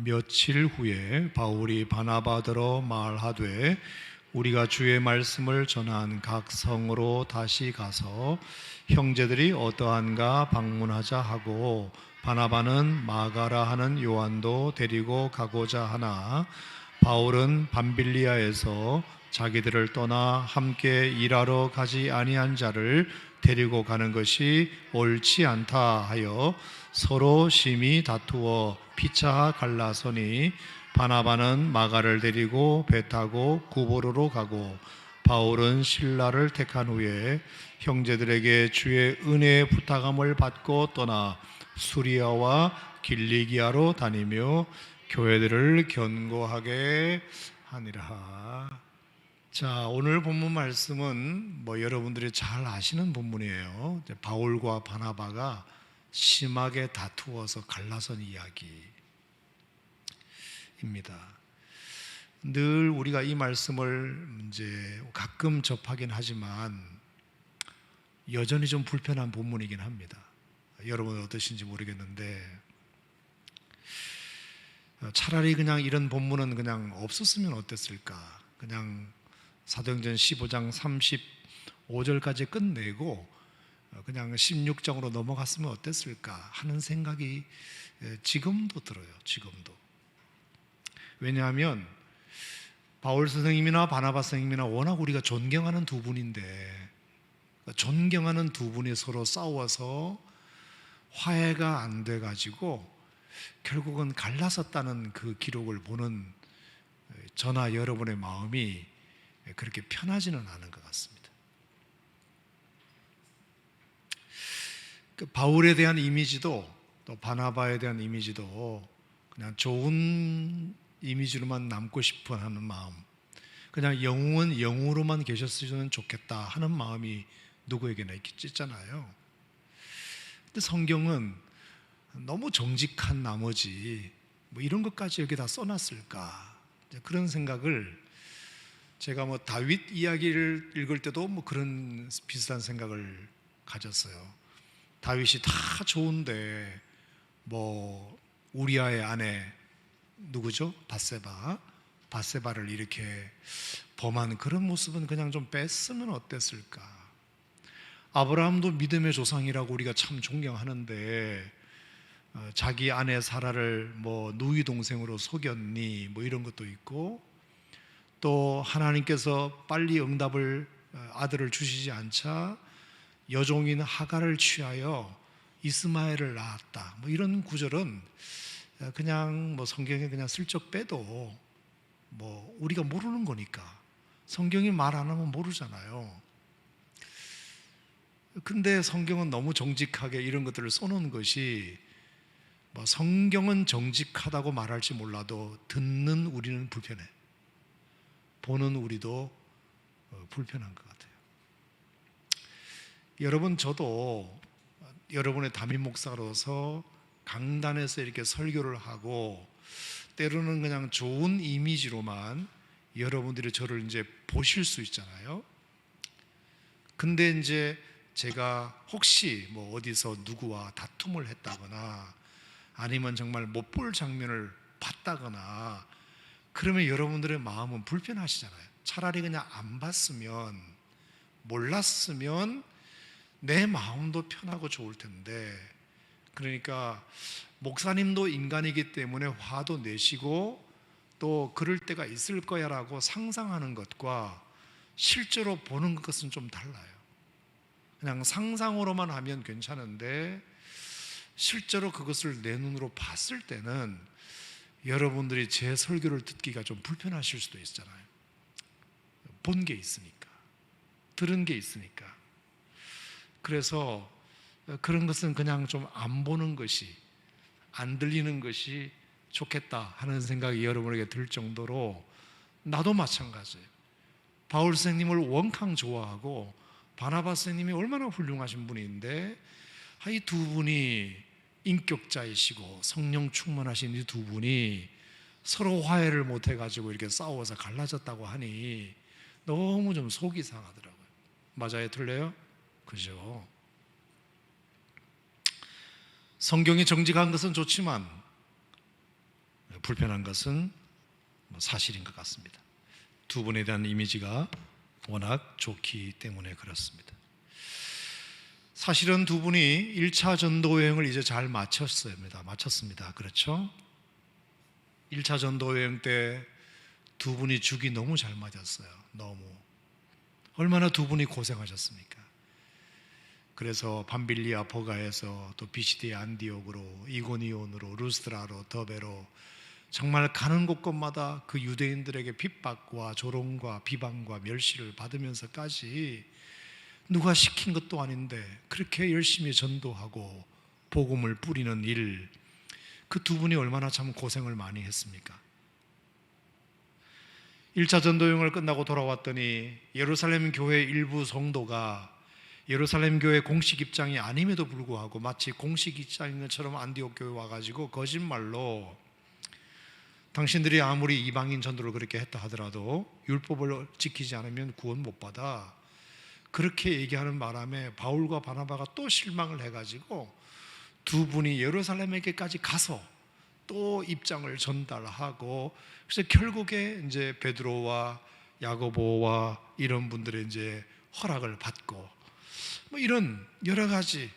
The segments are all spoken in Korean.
며칠 후에 바울이 바나바더러 말하되 우리가 주의 말씀을 전한 각 성으로 다시 가서 형제들이 어떠한가 방문하자 하고 바나바는 마가라 하는 요한도 데리고 가고자 하나 바울은 밤빌리아에서 자기들을 떠나 함께 일하러 가지 아니한 자를 데리고 가는 것이 옳지 않다 하여 서로 심히 다투어 피차 갈라서니 바나바는 마가를 데리고 배 타고 구보로로 가고 바울은 실라를 택한 후에 형제들에게 주의 은혜의 부탁함을 받고 떠나 수리아와 길리기아로 다니며 교회들을 견고하게 하니라. 자, 오늘 본문 말씀은 여러분들이 잘 아시는 본문이에요. 바울과 바나바가 심하게 다투어서 갈라선 이야기입니다. 늘 우리가 이 말씀을 가끔 접하긴 하지만 여전히 좀 불편한 본문이긴 합니다. 여러분 어떠신지 모르겠는데 차라리 그냥 이런 본문은 그냥 없었으면 어땠을까? 그냥 사도행전 15장 35절까지 끝내고 그냥 16장으로 넘어갔으면 어땠을까 하는 생각이 지금도 들어요. 지금도. 왜냐하면 바울 선생님이나 바나바 선생님이나 워낙 우리가 존경하는 두 분인데 존경하는 두 분이 서로 싸워서 화해가 안 돼가지고 결국은 갈라섰다는 그 기록을 보는 저나 여러분의 마음이 그렇게 편하지는 않은 것 같습니다. 바울에 대한 이미지도 또 바나바에 대한 이미지도 그냥 좋은 이미지로만 남고 싶어 하는 마음, 그냥 영웅은 영웅으로만 계셨으면 좋겠다 하는 마음이 누구에게나 있잖아요. 근데 성경은 너무 정직한 나머지 이런 것까지 여기다 써놨을까, 그런 생각을 제가 다윗 이야기를 읽을 때도 그런 비슷한 생각을 가졌어요. 다윗이 다 좋은데 우리아의 아내 누구죠? 바세바를 이렇게 범한 그런 모습은 그냥 좀 뺐으면 어땠을까? 아브라함도 믿음의 조상이라고 우리가 참 존경하는데 자기 아내 사라를 누이 동생으로 속였니 이런 것도 있고, 또 하나님께서 빨리 응답을 아들을 주시지 않자 여종인 하갈을 취하여 이스마엘을 낳았다 이런 구절은 그냥 성경에 그냥 슬쩍 빼도 우리가 모르는 거니까, 성경이 말 안 하면 모르잖아요. 근데 성경은 너무 정직하게 이런 것들을 써놓은 것이 성경은 정직하다고 말할지 몰라도 듣는 우리는 불편해, 보는 우리도 불편한 것 같아요. 여러분, 저도 여러분의 담임 목사로서 강단에서 이렇게 설교를 하고 때로는 그냥 좋은 이미지로만 여러분들이 저를 보실 수 있잖아요. 근데 제가 혹시 어디서 누구와 다툼을 했다거나 아니면 정말 못 볼 장면을 봤다거나 그러면 여러분들의 마음은 불편하시잖아요. 차라리 그냥 안 봤으면, 몰랐으면 내 마음도 편하고 좋을 텐데, 그러니까 목사님도 인간이기 때문에 화도 내시고 또 그럴 때가 있을 거야 라고 상상하는 것과 실제로 보는 것은 좀 달라요. 그냥 상상으로만 하면 괜찮은데 실제로 그것을 내 눈으로 봤을 때는 여러분들이 제 설교를 듣기가 좀 불편하실 수도 있잖아요. 본 게 있으니까, 들은 게 있으니까. 그래서 그런 것은 그냥 좀 안 보는 것이, 안 들리는 것이 좋겠다 하는 생각이 여러분에게 들 정도로, 나도 마찬가지예요. 바울 선생님을 원캉 좋아하고 바나바 선생님이 얼마나 훌륭하신 분인데 이 두 분이 인격자이시고 성령 충만하신 이 두 분이 서로 화해를 못해가지고 이렇게 싸워서 갈라졌다고 하니 너무 좀 속이 상하더라고요. 맞아요? 틀려요? 그죠? 성경이 정직한 것은 좋지만 불편한 것은 사실인 것 같습니다. 두 분에 대한 이미지가 워낙 좋기 때문에 그렇습니다. 사실은 두 분이 1차 전도 여행을 이제 잘 마쳤습니다. 그렇죠? 1차 전도 여행 때 두 분이 죽이 너무 잘 맞았어요. 너무. 얼마나 두 분이 고생하셨습니까? 그래서 밤빌리아 버가에서 또 비시디 안디옥으로, 이고니온으로, 루스드라로, 더베로 정말 가는 곳곳마다 그 유대인들에게 핍박과 조롱과 비방과 멸시를 받으면서까지 누가 시킨 것도 아닌데 그렇게 열심히 전도하고 복음을 뿌리는 일, 그 두 분이 얼마나 참 고생을 많이 했습니까? 1차 전도여행을 끝나고 돌아왔더니 예루살렘 교회 일부 성도가 예루살렘 교회 공식 입장이 아님에도 불구하고 마치 공식 입장인 것처럼 안디옥 교회 와가지고 거짓말로 당신들이 아무리 이방인 전도를 그렇게 했다 하더라도 율법을 지키지 않으면 구원 못 받아, 그렇게 얘기하는 바람에 바울과 바나바가 또 실망을 해가지고 두 분이 예루살렘에게까지 가서 또 입장을 전달하고, 그래서 결국에 이제 베드로와 야고보와 이런 분들의 이제 허락을 받고 뭐 이런 여러 가지,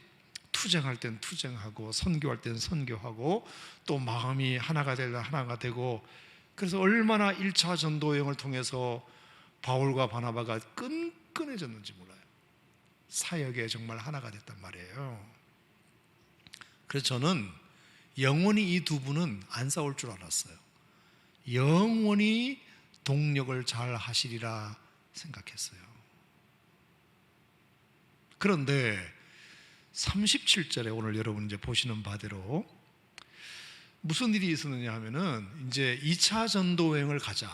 투쟁할 땐 투쟁하고 선교할 땐 선교하고 또 마음이 하나가 되다 하나가 되고, 그래서 얼마나 1차 전도 여행을 통해서 바울과 바나바가 끈끈해졌는지 몰라요. 사역에 정말 하나가 됐단 말이에요. 그래서 저는 영원히 이 두 분은 안 싸울 줄 알았어요. 영원히 동력을 잘 하시리라 생각했어요. 그런데 37절에 오늘 여러분 이제 보시는 바대로 무슨 일이 있었느냐 하면은 이제 2차 전도 여행을 가자.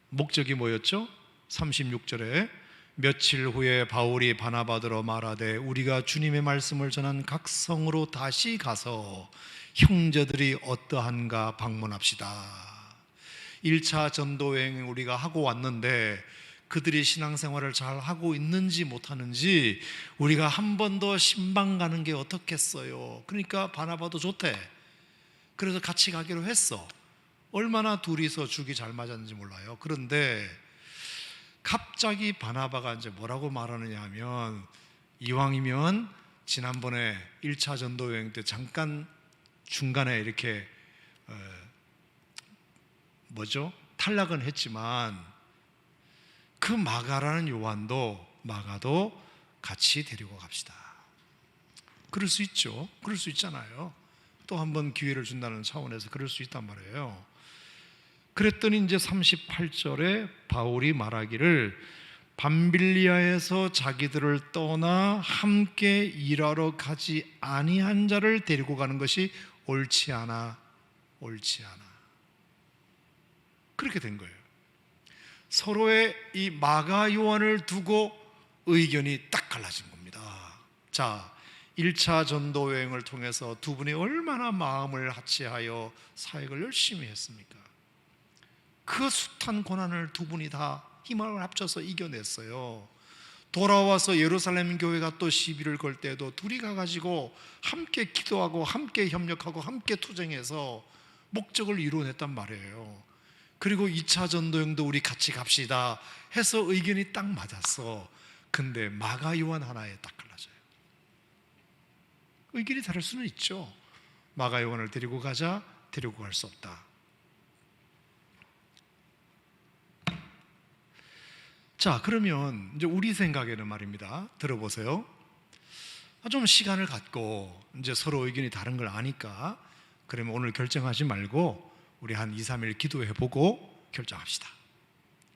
목적이 뭐였죠? 36절에 며칠 후에 바울이 바나바더러 말하되 우리가 주님의 말씀을 전한 각 성으로 다시 가서 형제들이 어떠한가 방문합시다. 1차 전도 여행 우리가 하고 왔는데 그들이 신앙생활을 잘 하고 있는지 못하는지 우리가 한 번 더 신방 가는 게 어떻겠어요? 그러니까 바나바도 좋대. 그래서 같이 가기로 했어. 얼마나 둘이서 죽이 잘 맞았는지 몰라요. 그런데 갑자기 바나바가 이제 뭐라고 말하느냐 하면, 이왕이면 지난번에 1차 전도 여행 때 잠깐 중간에 이렇게 탈락은 했지만 그 마가라는 마가도 같이 데리고 갑시다. 그럴 수 있죠. 그럴 수 있잖아요. 또 한 번 기회를 준다는 차원에서 그럴 수 있단 말이에요. 그랬더니 이제 38절에 바울이 말하기를 밤빌리아에서 자기들을 떠나 함께 일하러 가지 아니한 자를 데리고 가는 것이 옳지 않아. 그렇게 된 거예요. 서로의 이 마가 요한을 두고 의견이 딱 갈라진 겁니다. 자, 1차 전도 여행을 통해서 두 분이 얼마나 마음을 합치하여 사역을 열심히 했습니까? 그 숱한 고난을 두 분이 다 힘을 합쳐서 이겨냈어요. 돌아와서 예루살렘 교회가 또 시비를 걸 때도 둘이 가가지고 함께 기도하고 함께 협력하고 함께 투쟁해서 목적을 이루어냈단 말이에요. 그리고 2차 전도여행도 우리 같이 갑시다 해서 의견이 딱 맞았어. 근데 마가 요한 하나에 딱 갈라져요. 의견이 다를 수는 있죠. 마가 요한을 데리고 가자, 데리고 갈 수 없다. 자, 그러면 이제 우리 생각에는 말입니다. 들어보세요. 좀 시간을 갖고 이제 서로 의견이 다른 걸 아니까 그러면 오늘 결정하지 말고 우리 한 2, 3일 기도해보고 결정합시다.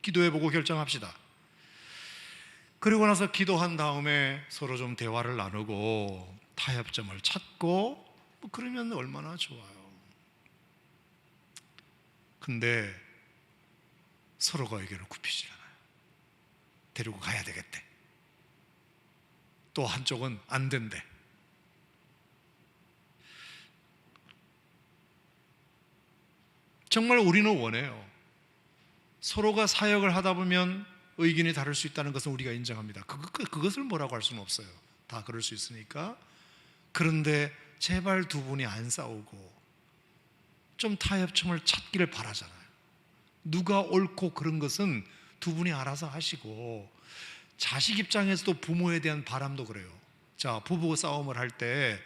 기도해보고 결정합시다. 그리고 나서 기도한 다음에 서로 좀 대화를 나누고 타협점을 찾고 그러면 얼마나 좋아요. 근데 서로가 의견을 굽히지 않아요. 데리고 가야 되겠대. 또 한쪽은 안 된대. 정말 우리는 원해요. 서로가 사역을 하다 보면 의견이 다를 수 있다는 것은 우리가 인정합니다. 그것을 뭐라고 할 수는 없어요. 다 그럴 수 있으니까. 그런데 제발 두 분이 안 싸우고 좀 타협점을 찾기를 바라잖아요. 누가 옳고 그런 것은 두 분이 알아서 하시고, 자식 입장에서도 부모에 대한 바람도 그래요. 자, 부부 싸움을 할 때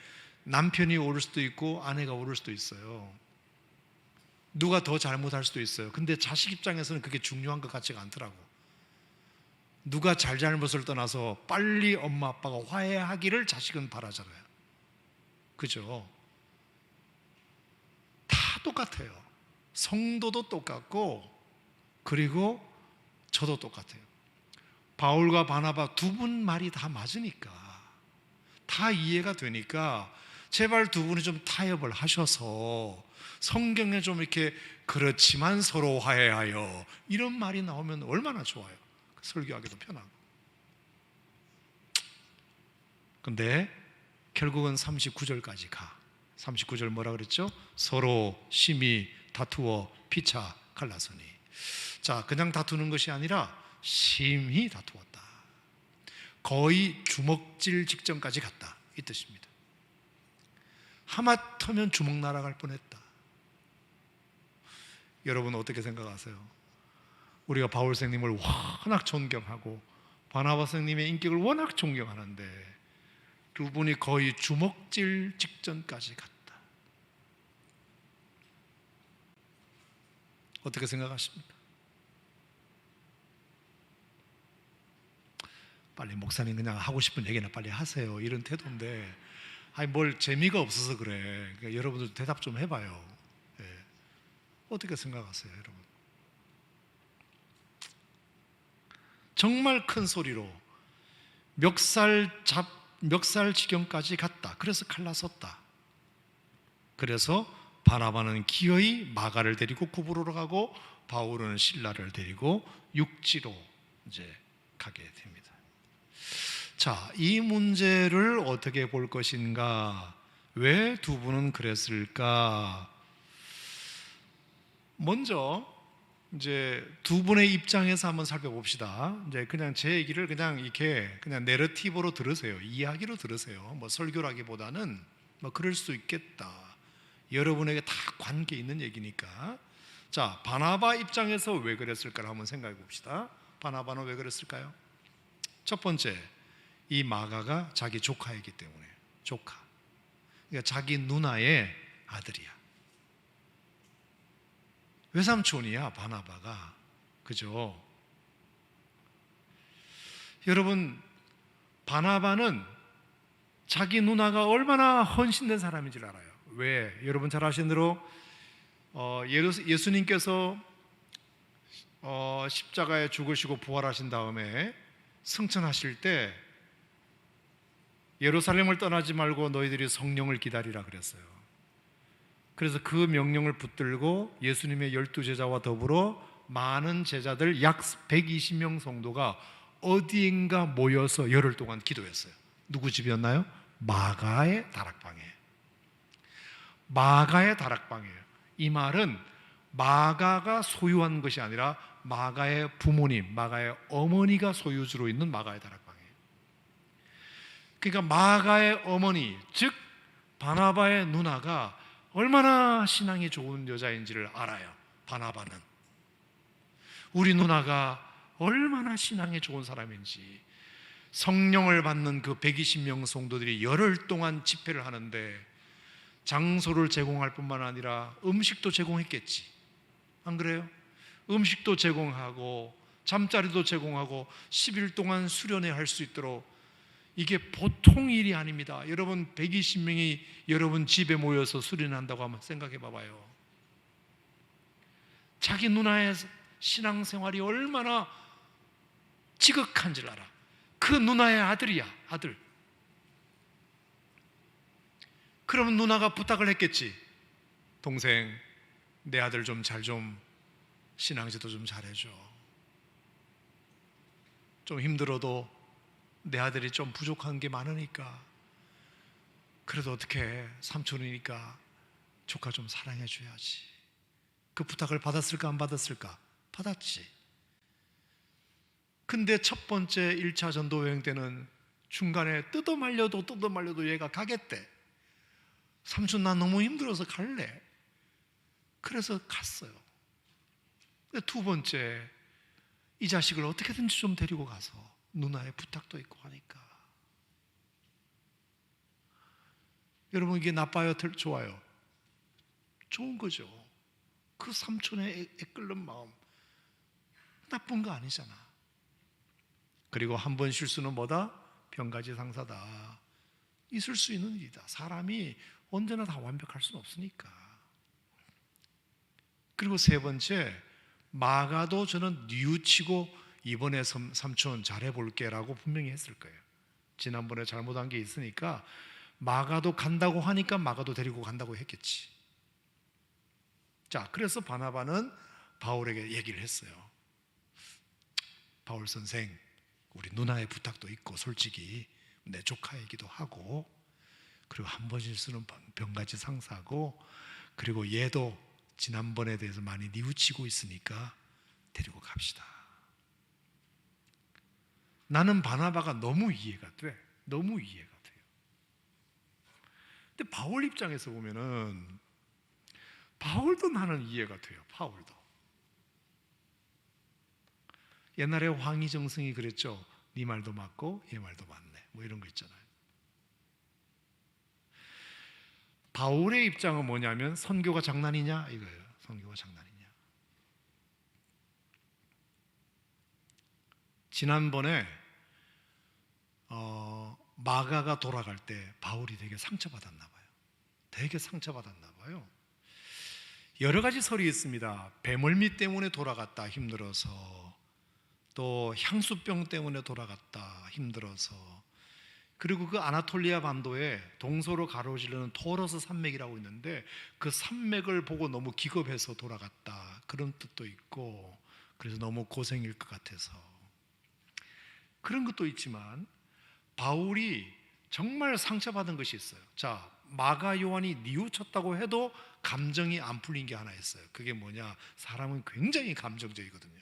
남편이 옳을 수도 있고 아내가 옳을 수도 있어요. 누가 더 잘못할 수도 있어요. 근데 자식 입장에서는 그게 중요한 것 같지가 않더라고. 누가 잘잘못을 떠나서 빨리 엄마 아빠가 화해하기를 자식은 바라잖아요. 그죠? 다 똑같아요. 성도도 똑같고, 그리고 저도 똑같아요. 바울과 바나바 두 분 말이 다 맞으니까, 다 이해가 되니까 제발 두 분이 좀 타협을 하셔서 성경에 좀 이렇게 그렇지만 서로 화해하여 이런 말이 나오면 얼마나 좋아요. 설교하기도 편하고. 근데 결국은 39절까지 가. 39절 뭐라 그랬죠? 서로 심히 다투어 피차 갈라서니. 자, 그냥 다투는 것이 아니라 심히 다투었다. 거의 주먹질 직전까지 갔다, 이 뜻입니다. 하마터면 주먹 날아갈 뻔했다. 여러분 어떻게 생각하세요? 우리가 바울 선생님을 워낙 존경하고 바나바 선생님의 인격을 워낙 존경하는데 두 분이 거의 주먹질 직전까지 갔다. 어떻게 생각하십니까? 빨리 목사님 그냥 하고 싶은 얘기나 빨리 하세요, 이런 태도인데, 아니 뭘 재미가 없어서 그래. 그러니까 여러분들 대답 좀 해봐요. 예. 어떻게 생각하세요, 여러분? 정말 큰 소리로 멱살 지경까지 갔다. 그래서 갈라섰다. 그래서 바나바는 기어이 마가를 데리고 구브로로 가고 바울은 실라를 데리고 육지로 이제 가게 됩니다. 자, 이 문제를 어떻게 볼 것인가? 왜 두 분은 그랬을까? 먼저 이제 두 분의 입장에서 한번 살펴봅시다. 이제 그냥 제 얘기를 그냥 이렇게 그냥 내러티브로 들으세요. 이야기로 들으세요. 뭐 설교라기보다는 뭐 그럴 수 있겠다. 여러분에게 다 관계 있는 얘기니까. 자, 바나바 입장에서 왜 그랬을까를 한번 생각해 봅시다. 바나바는 왜 그랬을까요? 첫 번째, 이 마가가 자기 조카이기 때문에. 조카, 그러니까 자기 누나의 아들이야. 외삼촌이야, 바나바가. 그죠? 여러분, 바나바는 자기 누나가 얼마나 헌신된 사람인 줄 알아요. 왜? 여러분 잘 아시는 대로 예수님께서 십자가에 죽으시고 부활하신 다음에 승천하실 때 예루살렘을 떠나지 말고 너희들이 성령을 기다리라 그랬어요. 그래서 그 명령을 붙들고 예수님의 12제자와 더불어 많은 제자들 약 120명 성도가 어디인가 모여서 열흘 동안 기도했어요. 누구 집이었나요? 마가의 다락방에. 마가의 다락방이에요. 이 말은 마가가 소유한 것이 아니라 마가의 부모님, 마가의 어머니가 소유주로 있는 마가의 다락방이에요. 그러니까 마가의 어머니, 즉 바나바의 누나가 얼마나 신앙이 좋은 여자인지를 알아요. 바나바는 우리 누나가 얼마나 신앙이 좋은 사람인지. 성령을 받는 그 120명 성도들이 열흘 동안 집회를 하는데 장소를 제공할 뿐만 아니라 음식도 제공했겠지. 안 그래요? 음식도 제공하고 잠자리도 제공하고 10일 동안 수련회 할 수 있도록. 이게 보통 일이 아닙니다. 여러분 120명이 여러분 집에 모여서 수련한다고 한번 생각해 봐봐요. 자기 누나의 신앙생활이 얼마나 지극한 줄 알아. 그 누나의 아들이야, 아들. 그러면 누나가 부탁을 했겠지. 동생, 내 아들 좀 잘 좀 신앙지도 좀 잘해줘. 좀 힘들어도 내 아들이 좀 부족한 게 많으니까 그래도 어떻게 삼촌이니까 조카 좀 사랑해 줘야지. 그 부탁을 받았을까 안 받았을까? 받았지. 근데 첫 번째 1차 전도 여행 때는 중간에 뜯어 말려도 얘가 가겠대. 삼촌 나 너무 힘들어서 갈래. 그래서 갔어요. 두 번째, 이 자식을 어떻게든지 좀 데리고 가서, 누나의 부탁도 있고 하니까. 여러분, 이게 나빠요? 좋아요? 좋은 거죠. 그 삼촌의 애끓는 마음 나쁜 거 아니잖아. 그리고 한 번 실수는 뭐다? 병가지 상사다. 있을 수 있는 일이다. 사람이 언제나 다 완벽할 수는 없으니까. 그리고 세 번째, 마가도 저는 뉘우치고 이번에 삼촌 잘해볼게 라고 분명히 했을 거예요. 지난번에 잘못한 게 있으니까 마가도 간다고 하니까 마가도 데리고 간다고 했겠지. 자, 그래서 바나바는 바울에게 얘기를 했어요. 바울 선생, 우리 누나의 부탁도 있고 솔직히 내 조카이기도 하고, 그리고 한 번 실수는 병가지 상사고, 그리고 얘도 지난번에 대해서 많이 뉘우치고 있으니까 데리고 갑시다. 나는 바나바가 너무 이해가 돼. 너무 이해가 돼요. 근데 바울 입장에서 보면은 바울도 나는 이해가 돼요. 바울도. 옛날에 황희정승이 그랬죠. 네 말도 맞고 얘 말도 맞네. 뭐 이런 거 있잖아요. 바울의 입장은 뭐냐면 선교가 장난이냐 이거예요. 선교가 장난이냐. 지난번에 마가가 돌아갈 때 바울이 되게 상처받았나 봐요. 되게 상처받았나 봐요. 여러 가지 설이 있습니다. 배멀미 때문에 돌아갔다 힘들어서, 또 향수병 때문에 돌아갔다 힘들어서, 그리고 그 아나톨리아 반도에 동서로 가로지르는 토러스 산맥이라고 있는데 그 산맥을 보고 너무 기겁해서 돌아갔다, 그런 뜻도 있고, 그래서 너무 고생일 것 같아서 그런 것도 있지만, 바울이 정말 상처받은 것이 있어요. 자, 마가 요한이 뉘우쳤다고 해도 감정이 안 풀린 게 하나 있어요. 그게 뭐냐? 사람은 굉장히 감정적이거든요.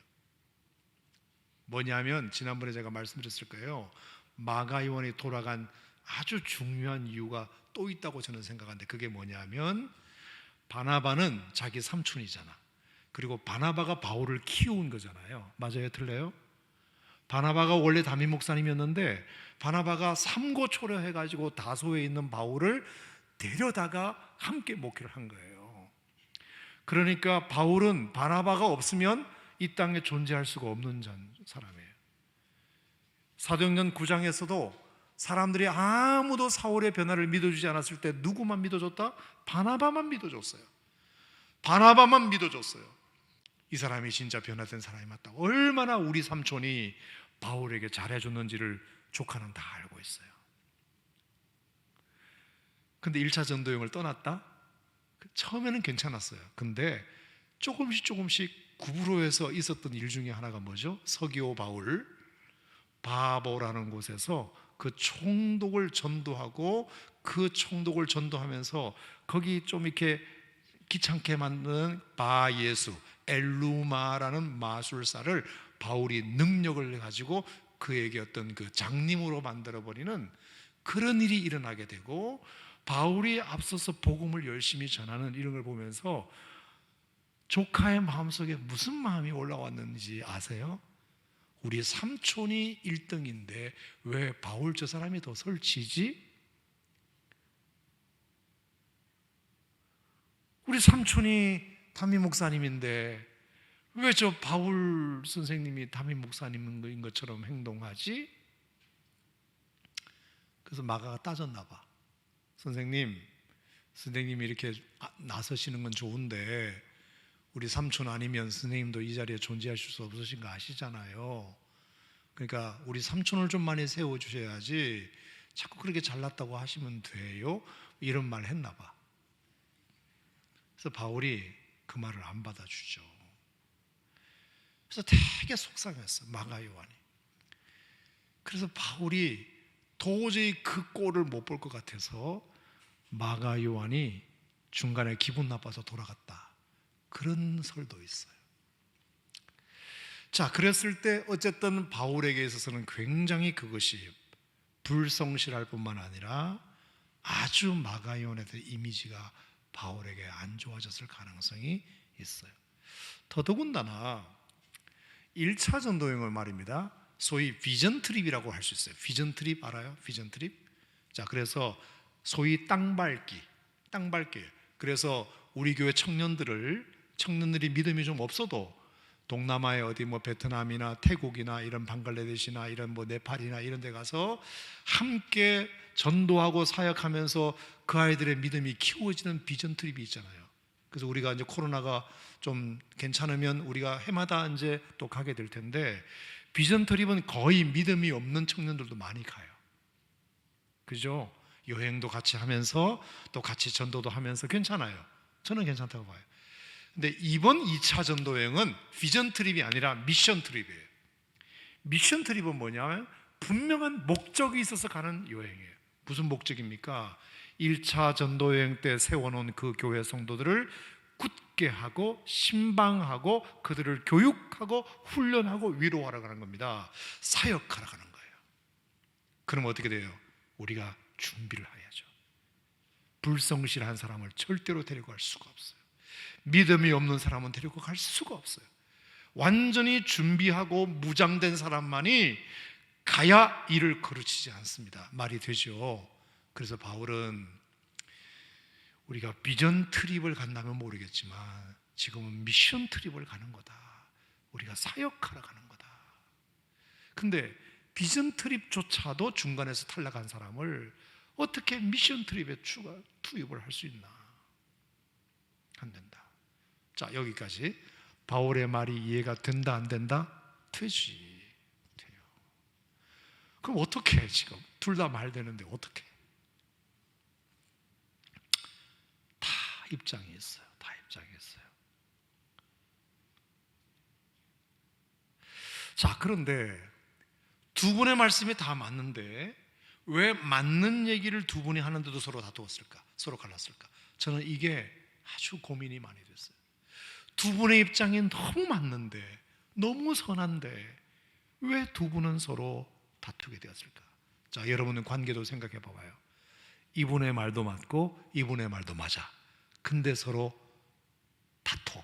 뭐냐면 지난번에 제가 말씀드렸을 거예요. 마가 요한이 돌아간 아주 중요한 이유가 또 있다고 저는 생각하는데, 그게 뭐냐면 바나바는 자기 삼촌이잖아. 그리고 바나바가 바울을 키운 거잖아요. 맞아요? 틀려요? 바나바가 원래 담임 목사님이었는데 바나바가 삼고초려해가지고 다소에 있는 바울을 데려다가 함께 목회를 한 거예요. 그러니까 바울은 바나바가 없으면 이 땅에 존재할 수가 없는 사람이에요. 사도행전 9장에서도 사람들이 아무도 사울의 변화를 믿어주지 않았을 때 누구만 믿어줬다? 바나바만 믿어줬어요. 바나바만 믿어줬어요. 이 사람이 진짜 변화된 사람이 맞다. 얼마나 우리 삼촌이 바울에게 잘해줬는지를 조카는 다 알고 있어요. 근데 1차 전도여행을 떠났다? 처음에는 괜찮았어요. 근데 조금씩 구브로에서 있었던 일 중에 하나가 뭐죠? 서기오 바울 바보라는 곳에서 그 총독을 전도하고, 그 총독을 전도하면서 거기 좀 이렇게 귀찮게 만든 바예수 엘루마라는 마술사를 바울이 능력을 가지고 그에게 어떤 그 장님으로 만들어버리는 그런 일이 일어나게 되고, 바울이 앞서서 복음을 열심히 전하는 이런 걸 보면서 조카의 마음속에 무슨 마음이 올라왔는지 아세요? 우리 삼촌이 1등인데 왜 바울 저 사람이 더 설치지? 우리 삼촌이 담임 목사님인데 왜 저 바울 선생님이 담임 목사님인 것처럼 행동하지? 그래서 마가가 따졌나 봐. 선생님이 이렇게 나서시는 건 좋은데 우리 삼촌 아니면 선생님도 이 자리에 존재하실 수 없으신 거 아시잖아요. 그러니까 우리 삼촌을 좀 많이 세워주셔야지 자꾸 그렇게 잘났다고 하시면 돼요? 이런 말 했나 봐. 그래서 바울이 그 말을 안 받아주죠. 그래서 되게 속상했어, 마가 요한이. 그래서 바울이 도저히 그 꼴을 못 볼 것 같아서 마가 요한이 중간에 기분 나빠서 돌아갔다, 그런 설도 있어요. 자, 그랬을 때 어쨌든 바울에게 있어서는 굉장히 그것이 불성실할 뿐만 아니라 아주 마가 요한에 대한 이미지가 바울에게 안 좋아졌을 가능성이 있어요. 더더군다나 1차 전도여행을 말입니다. 소위 비전 트립이라고 할 수 있어요. 비전 트립 알아요? 비전 트립? 자, 그래서 소위 땅밟기. 그래서 우리 교회 청년들이 믿음이 좀 없어도 동남아의 어디 베트남이나 태국이나 이런 방글라데시나 이런 네팔이나 이런 데 가서 함께 전도하고 사역하면서 그 아이들의 믿음이 키워지는 비전 트립이 있잖아요. 그래서 우리가 이제 코로나가 좀 괜찮으면 우리가 해마다 이제 또 가게 될 텐데, 비전 트립은 거의 믿음이 없는 청년들도 많이 가요. 그죠? 여행도 같이 하면서 또 같이 전도도 하면서 괜찮아요. 저는 괜찮다고 봐요. 근데 이번 2차 전도 여행은 비전 트립이 아니라 미션 트립이에요. 미션 트립은 뭐냐면 분명한 목적이 있어서 가는 여행이에요. 무슨 목적입니까? 1차 전도 여행 때 세워놓은 그 교회 성도들을 굳게 하고 신방하고 그들을 교육하고 훈련하고 위로하러 가는 겁니다. 사역하러 가는 거예요. 그럼 어떻게 돼요? 우리가 준비를 해야죠. 불성실한 사람을 절대로 데리고 갈 수가 없어요. 믿음이 없는 사람은 데리고 갈 수가 없어요. 완전히 준비하고 무장된 사람만이 가야 일을 거르치지 않습니다. 말이 되죠. 그래서 바울은 우리가 비전 트립을 간다면 모르겠지만 지금은 미션 트립을 가는 거다. 우리가 사역하러 가는 거다. 근데 비전 트립조차도 중간에서 탈락한 사람을 어떻게 미션 트립에 투입을 할 수 있나? 안 된다. 자, 여기까지. 바울의 말이 이해가 된다 안 된다? 되지. 돼요. 그럼 어떻게 해? 지금 둘 다 말 되는데 어떻게? 다 입장이 있어요. 다 입장이 있어요. 자, 그런데 두 분의 말씀이 다 맞는데 왜 맞는 얘기를 두 분이 하는데도 서로 다투었을까? 서로 갈랐을까? 저는 이게 아주 고민이 많이 됐어요. 두 분의 입장이 너무 맞는데, 너무 선한데 왜 두 분은 서로 다투게 되었을까? 자, 여러분은 관계도 생각해 봐봐요. 이분의 말도 맞고 이분의 말도 맞아. 근데 서로 다투어,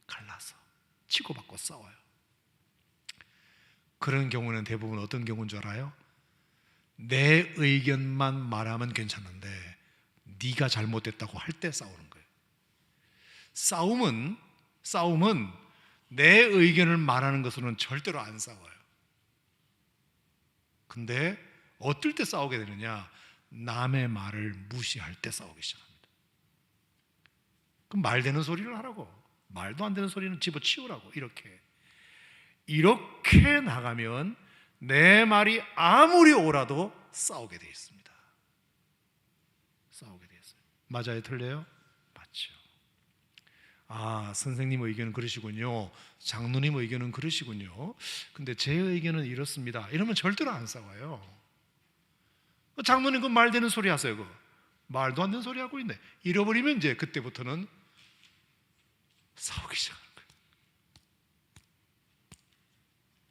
갈라서 치고받고 싸워요. 그런 경우는 대부분 어떤 경우인 줄 알아요? 내 의견만 말하면 괜찮은데 네가 잘못됐다고 할 때 싸우는 거예요. 싸움은 내 의견을 말하는 것으로는 절대로 안 싸워요. 근데 어떨 때 싸우게 되느냐? 남의 말을 무시할 때 싸우기 시작합니다. 그럼 말 되는 소리를 하라고, 말도 안 되는 소리는 집어치우라고. 이렇게 나가면 내 말이 아무리 옳아도 싸우게 되어 있습니다. 싸우게 되어 있어요. 맞아요? 틀려요? 맞죠. 아, 선생님 의견은 그러시군요. 장로님 의견은 그러시군요. 근데 제 의견은 이렇습니다. 이러면 절대로 안 싸워요. 장로님 그 말 되는 소리 하세요. 그 말도 안 되는 소리 하고 있네. 잃어버리면 이제 그때부터는 싸우기 시작하는 거예요.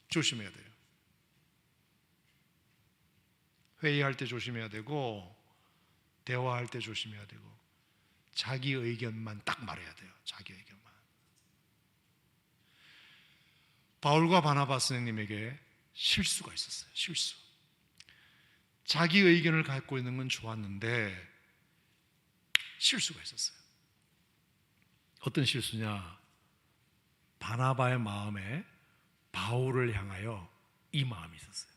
조심해야 돼요. 회의할 때 조심해야 되고, 대화할 때 조심해야 되고, 자기 의견만 딱 말해야 돼요. 자기 의견만. 바울과 바나바 선생님에게 실수가 있었어요. 실수. 자기 의견을 갖고 있는 건 좋았는데 실수가 있었어요. 어떤 실수냐? 바나바의 마음에 바울을 향하여 이 마음이 있었어요.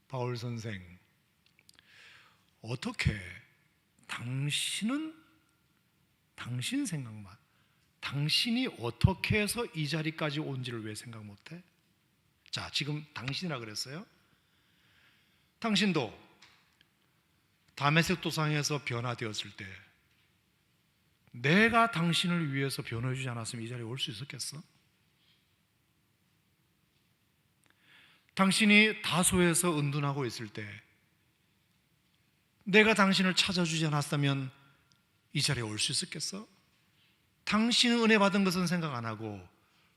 바울 선생, 어떻게 당신은 당신 생각만, 당신이 어떻게 해서 이 자리까지 온지를 왜 생각 못해? 자, 지금 당신이라 그랬어요. 당신도 다메섹 도상에서 변화되었을 때 내가 당신을 위해서 변호해 주지 않았으면 이 자리에 올 수 있었겠어? 당신이 다소에서 은둔하고 있을 때 내가 당신을 찾아주지 않았다면 이 자리에 올 수 있었겠어? 당신은 은혜 받은 것은 생각 안 하고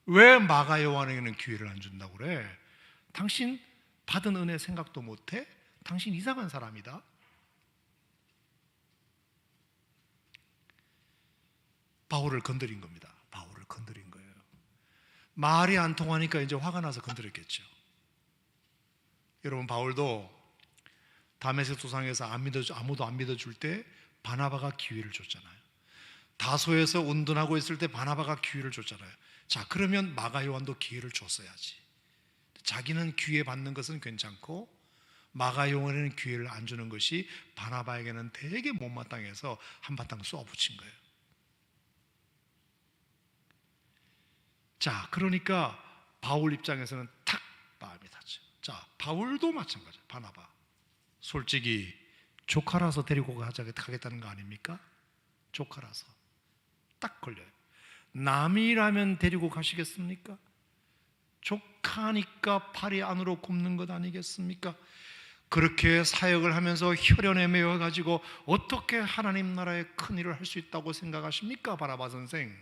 왜 마가 요한에게는 기회를 안 준다고 그래? 당신 받은 은혜 생각도 못해? 당신 이상한 사람이다. 바울을 건드린 겁니다. 바울을 건드린 거예요. 말이 안 통하니까 이제 화가 나서 건드렸겠죠. 여러분, 바울도 다메섹 도상에서 아무도 안 믿어줄 때 바나바가 기회를 줬잖아요. 다소에서 운동하고 있을 때 바나바가 기회를 줬잖아요. 자, 그러면 마가 요한도 기회를 줬어야지. 자기는 기회 받는 것은 괜찮고 마가 요한에는 기회를 안 주는 것이 바나바에게는 되게 못마땅해서 한바탕 쏘아붙인 거예요. 자, 그러니까 바울 입장에서는 탁 마음이 닿죠. 자, 바울도 마찬가지예요. 바나바 솔직히 조카라서 데리고 가겠다는 거 아닙니까? 조카라서 딱 걸려요. 남이라면 데리고 가시겠습니까? 조카니까 팔이 안으로 굽는 것 아니겠습니까? 그렇게 사역을 하면서 혈연에 매여 가지고 어떻게 하나님 나라의 큰 일을 할 수 있다고 생각하십니까? 바나바 선생.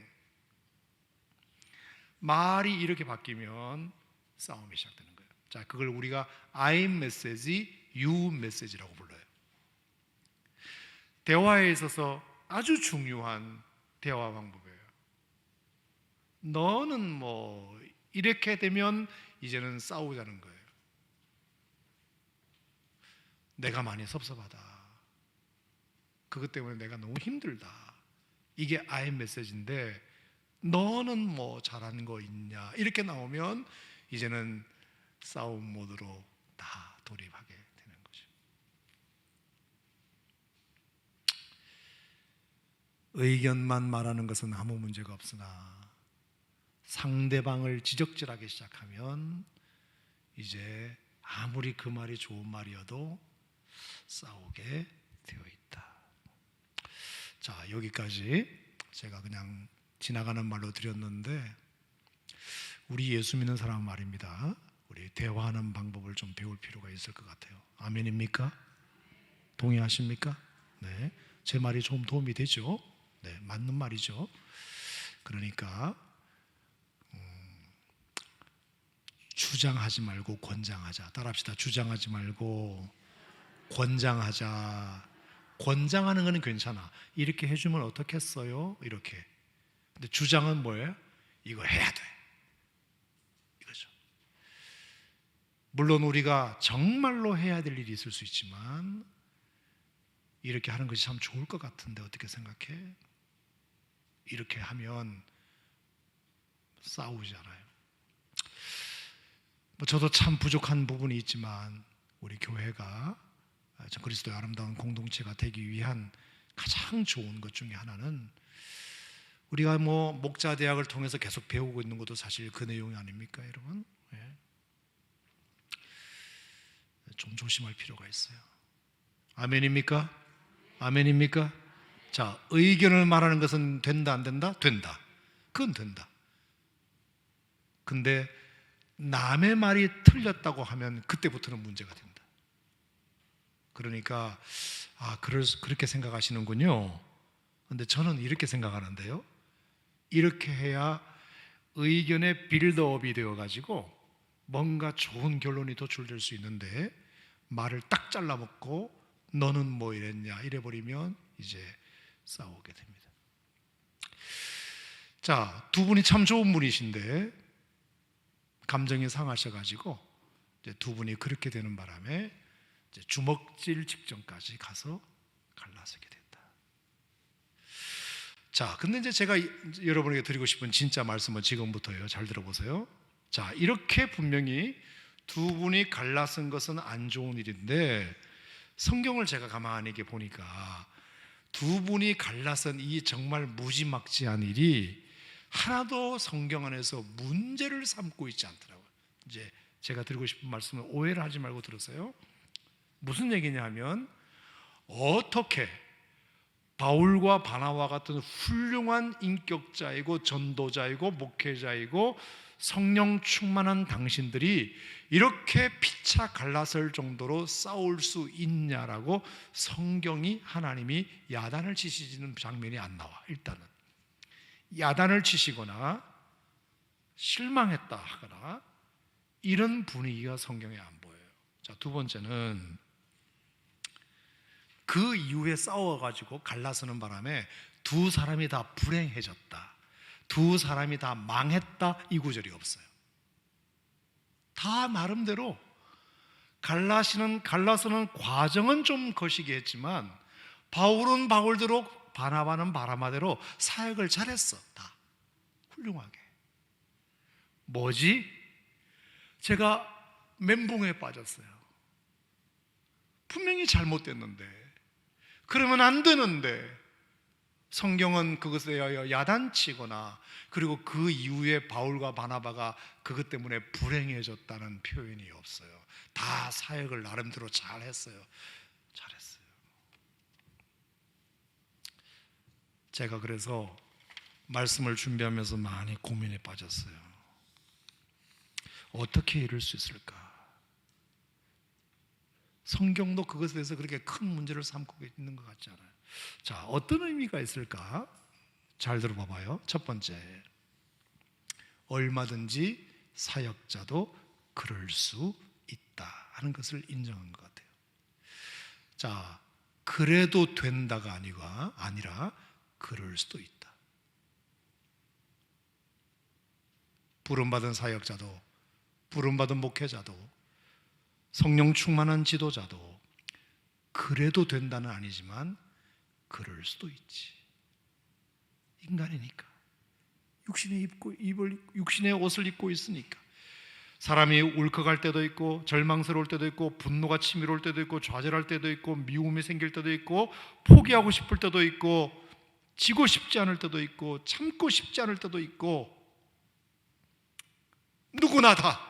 말이 이렇게 바뀌면 싸움이 시작되는 거예요. 자, 그걸 우리가 I 메시지, you 메시지라고 불러요. 대화에 있어서 아주 중요한 대화 방법이에요. 너는 뭐 이렇게 되면 이제는 싸우자는 거예요. 내가 많이 섭섭하다. 그것 때문에 내가 너무 힘들다. 이게 I 메시지인데 너는 뭐 잘하는 거 있냐? 이렇게 나오면 이제는 싸움 모드로 다 돌입하게 되는 거죠. 의견만 말하는 것은 아무 문제가 없으나 상대방을 지적질하기 시작하면 이제 아무리 그 말이 좋은 말이어도 싸우게 되어 있다. 자, 여기까지 제가 그냥 지나가는 말로 드렸는데 우리 예수 믿는 사람 말입니다. 우리 대화하는 방법을 좀 배울 필요가 있을 것 같아요. 아멘입니까? 동의하십니까? 네, 제 말이 좀 도움이 되죠? 네, 맞는 말이죠. 그러니까 주장하지 말고 권장하자. 따라합시다. 주장하지 말고 권장하자. 권장하는 거는 괜찮아. 이렇게 해주면 어떻겠어요? 이렇게. 근데 주장은 뭐예요? 이거 해야 돼. 이거죠. 물론 우리가 정말로 해야 될 일이 있을 수 있지만 이렇게 하는 것이 참 좋을 것 같은데 어떻게 생각해? 이렇게 하면 싸우잖아요. 저도 참 부족한 부분이 있지만 우리 교회가 그리스도의 아름다운 공동체가 되기 위한 가장 좋은 것 중에 하나는 우리가 뭐 목자 대학을 통해서 계속 배우고 있는 것도 사실 그 내용이 아닙니까, 여러분? 네. 좀 조심할 필요가 있어요. 아멘입니까? 아멘입니까? 자, 의견을 말하는 것은 된다 안 된다? 된다. 그건 된다. 근데 남의 말이 틀렸다고 하면 그때부터는 문제가 된다. 그러니까 그렇게 생각하시는군요. 근데 저는 이렇게 생각하는데요. 이렇게 해야 의견의 빌드업이 되어가지고 뭔가 좋은 결론이 도출될 수 있는데 말을 딱 잘라먹고 너는 뭐 이랬냐 이래버리면 이제 싸우게 됩니다. 자, 두 분이 참 좋은 분이신데 감정이 상하셔가지고 이제 두 분이 그렇게 되는 바람에 이제 주먹질 직전까지 가서 갈라서게 됐다. 자, 근데 이제 제가 여러분에게 드리고 싶은 진짜 말씀은 지금부터예요. 잘 들어보세요. 자, 이렇게 분명히 두 분이 갈라선 것은 안 좋은 일인데 성경을 제가 가만히 이렇게 보니까 두 분이 갈라선 이 정말 무지막지한 일이 하나도 성경 안에서 문제를 삼고 있지 않더라고요. 이제 제가 드리고 싶은 말씀은 오해를 하지 말고 들으세요. 무슨 얘기냐 하면 어떻게 바울과 바나바 같은 훌륭한 인격자이고 전도자이고 목회자이고 성령 충만한 당신들이 이렇게 피차 갈라설 정도로 싸울 수 있냐라고 성경이 하나님이 야단을 치시는 장면이 안 나와. 일단은 야단을 치시거나 실망했다 하거나 이런 분위기가 성경에 안 보여요. 자, 두 번째는 그 이후에 싸워가지고 갈라서는 바람에 두 사람이 다 불행해졌다, 두 사람이 다 망했다, 이 구절이 없어요. 다 나름대로 갈라서는 과정은 좀 거시기 했지만 바울은 바울대로, 바나바는 바나바대로 사역을 잘했어. 다 훌륭하게. 뭐지? 제가 멘붕에 빠졌어요. 분명히 잘못됐는데, 그러면 안 되는데 성경은 그것에 대하여 야단치거나, 그리고 그 이후에 바울과 바나바가 그것 때문에 불행해졌다는 표현이 없어요. 다 사역을 나름대로 잘했어요. 잘했어요. 제가 그래서 말씀을 준비하면서 많이 고민에 빠졌어요. 어떻게 이룰 수 있을까? 성경도 그것에 대해서 그렇게 큰 문제를 삼고 있는 것 같지 않아요. 자, 어떤 의미가 있을까? 잘 들어봐봐요. 첫 번째, 얼마든지 사역자도 그럴 수 있다 하는 것을 인정한 것 같아요. 자, 그래도 된다가 아니라 그럴 수도 있다. 부름받은 사역자도, 부름받은 목회자도, 성령 충만한 지도자도 그래도 된다는 아니지만 그럴 수도 있지. 인간이니까, 육신의 옷을 입고 있으니까. 사람이 울컥할 때도 있고, 절망스러울 때도 있고, 분노가 치밀어올 때도 있고, 좌절할 때도 있고, 미움이 생길 때도 있고, 포기하고 싶을 때도 있고, 지고 싶지 않을 때도 있고, 참고 싶지 않을 때도 있고, 누구나 다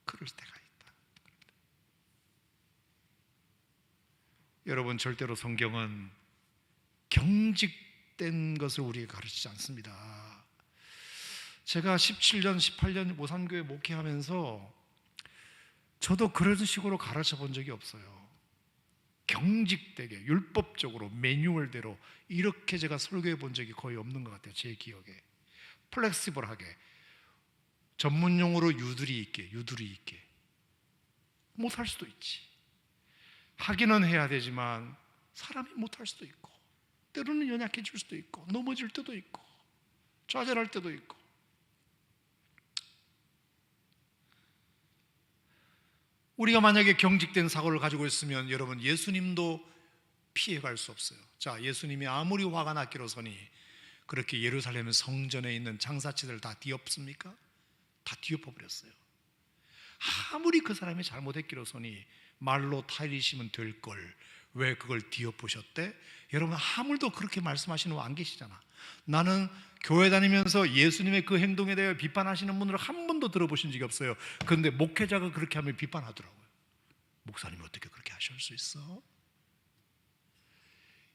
그럴 때가 있다. 여러분, 절대로 성경은 경직된 것을 우리에게 가르치지 않습니다. 제가 17년, 18년 모산교회 목회하면서 저도 그런 식으로 가르쳐 본 적이 없어요. 경직되게, 율법적으로, 매뉴얼대로 이렇게 제가 설교해 본 적이 거의 없는 것 같아요. 제 기억에. 플렉시블하게, 전문용어로 유두리 있게. 못할 수도 있지. 하기는 해야 되지만 사람이 못할 수도 있고, 때로는 연약해질 수도 있고, 넘어질 때도 있고, 좌절할 때도 있고. 우리가 만약에 경직된 사고를 가지고 있으면 여러분, 예수님도 피해갈 수 없어요. 자, 예수님이 아무리 화가 났기로서니 그렇게 예루살렘 성전에 있는 장사치들을 다 뒤엎습니까? 다 뒤엎어버렸어요. 아무리 그 사람이 잘못했기로서니 말로 타이리시면 될 걸 왜 그걸 뒤엎으셨대? 여러분, 아무도 그렇게 말씀하시는 분 안 계시잖아. 나는 교회 다니면서 예수님의 그 행동에 대해 비판하시는 분을 한 번도 들어보신 적이 없어요. 그런데 목회자가 그렇게 하면 비판하더라고요. 목사님이 어떻게 그렇게 하실 수 있어?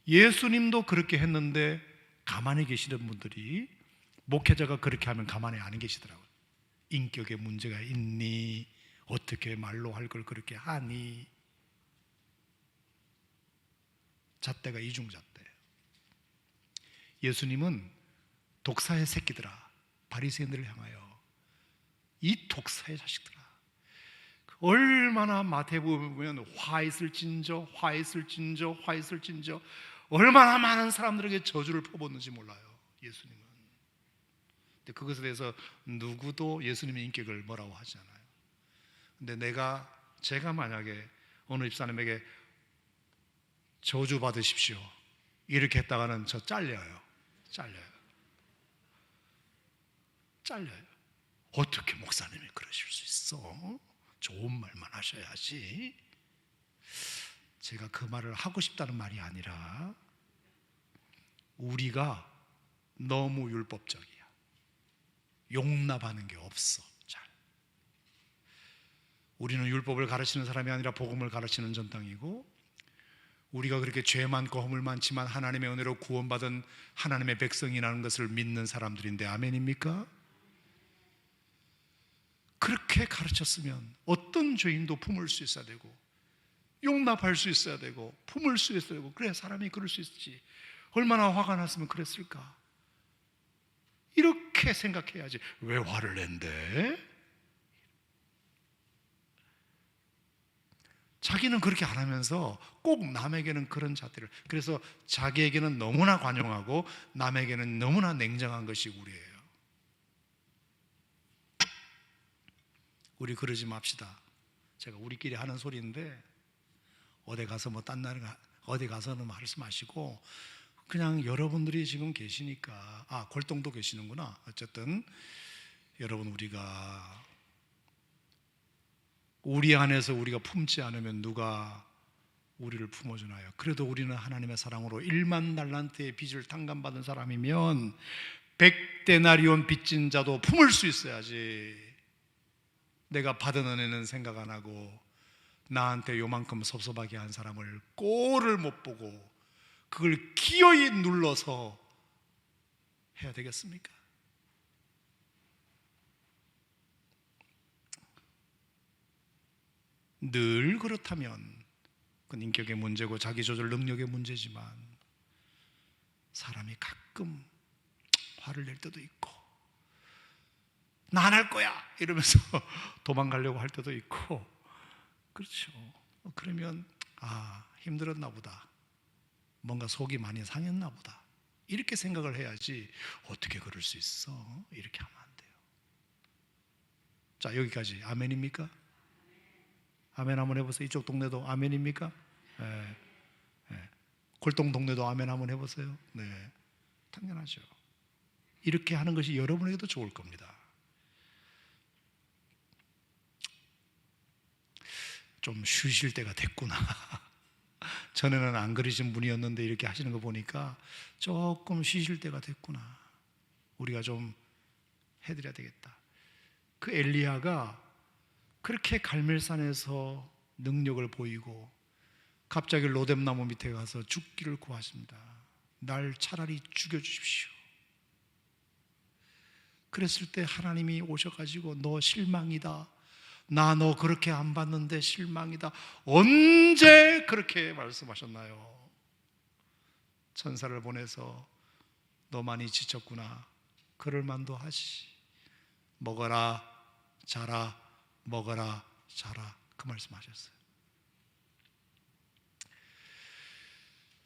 예수님도 그렇게 했는데 가만히 계시는 분들이 목회자가 그렇게 하면 가만히 안 계시더라고요. 인격에 문제가 있니? 어떻게 말로 할 걸 그렇게 하니? 잣대가 이중잣대예요. 예수님은 독사의 새끼들아, 바리새인들을 향하여, 이 독사의 자식들아, 얼마나 마태복음에 보면 화 있을진저 얼마나 많은 사람들에게 저주를 퍼붓는지 몰라요, 예수님은. 근데 그것에 대해서 누구도 예수님의 인격을 뭐라고 하지 않아요. 근데 제가 만약에 어느 집사님에게 저주 받으십시오 이렇게 했다가는 저 잘려요. 어떻게 목사님이 그러실 수 있어? 좋은 말만 하셔야지. 제가 그 말을 하고 싶다는 말이 아니라 우리가 너무 율법적이야. 용납하는 게 없어. 잘. 우리는 율법을 가르치는 사람이 아니라 복음을 가르치는 전당이고, 우리가 그렇게 죄 많고 허물 많지만 하나님의 은혜로 구원받은 하나님의 백성이라는 것을 믿는 사람들인데, 아멘입니까? 그렇게 가르쳤으면 어떤 죄인도 품을 수 있어야 되고, 용납할 수 있어야 되고, 품을 수 있어야 되고, 그래야 사람이 그럴 수 있지. 얼마나 화가 났으면 그랬을까? 이렇게 생각해야지. 왜 화를 낸대? 자기는 그렇게 안 하면서 꼭 남에게는 그런 잣대를, 그래서 자기에게는 너무나 관용하고 남에게는 너무나 냉정한 것이 우리예요. 우리 그러지 맙시다. 제가 우리끼리 하는 소리인데 어디 가서 뭐 딴 나라 어디 가서는 말씀하시고, 그냥 여러분들이 지금 계시니까, 골동도 계시는구나. 어쨌든 여러분, 우리 안에서 우리가 품지 않으면 누가 우리를 품어주나요? 그래도 우리는 하나님의 사랑으로 1만 달란트의 빚을 탕감받은 사람이면 100데나리온 빚진 자도 품을 수 있어야지. 내가 받은 은혜는 생각 안 하고 나한테 요만큼 섭섭하게 한 사람을 꼴을 못 보고 그걸 기어이 눌러서 해야 되겠습니까? 늘 그렇다면 그건 인격의 문제고 자기 조절 능력의 문제지만, 사람이 가끔 화를 낼 때도 있고 나 안 할 거야 이러면서 도망가려고 할 때도 있고, 그렇죠. 그러면 힘들었나 보다, 뭔가 속이 많이 상했나 보다, 이렇게 생각을 해야지. 어떻게 그럴 수 있어? 이렇게 하면 안 돼요. 자, 여기까지 아멘입니까? 아멘 한번 해보세요. 이쪽 동네도 아멘입니까? 네. 네. 골동 동네도 아멘 한번 해보세요. 네, 당연하죠. 이렇게 하는 것이 여러분에게도 좋을 겁니다. 좀 쉬실 때가 됐구나. 전에는 안 그러신 분이었는데 이렇게 하시는 거 보니까 조금 쉬실 때가 됐구나. 우리가 좀 해드려야 되겠다. 그 엘리야가 그렇게 갈멜산에서 능력을 보이고 갑자기 로뎀나무 밑에 가서 죽기를 구하십니다. 날 차라리 죽여주십시오. 그랬을 때 하나님이 오셔가지고 너 실망이다, 나 너 그렇게 안 봤는데 실망이다. 언제 그렇게 말씀하셨나요? 천사를 보내서 너 많이 지쳤구나, 그럴 만도 하시. 먹어라 자라, 먹어라 자라, 그 말씀하셨어요.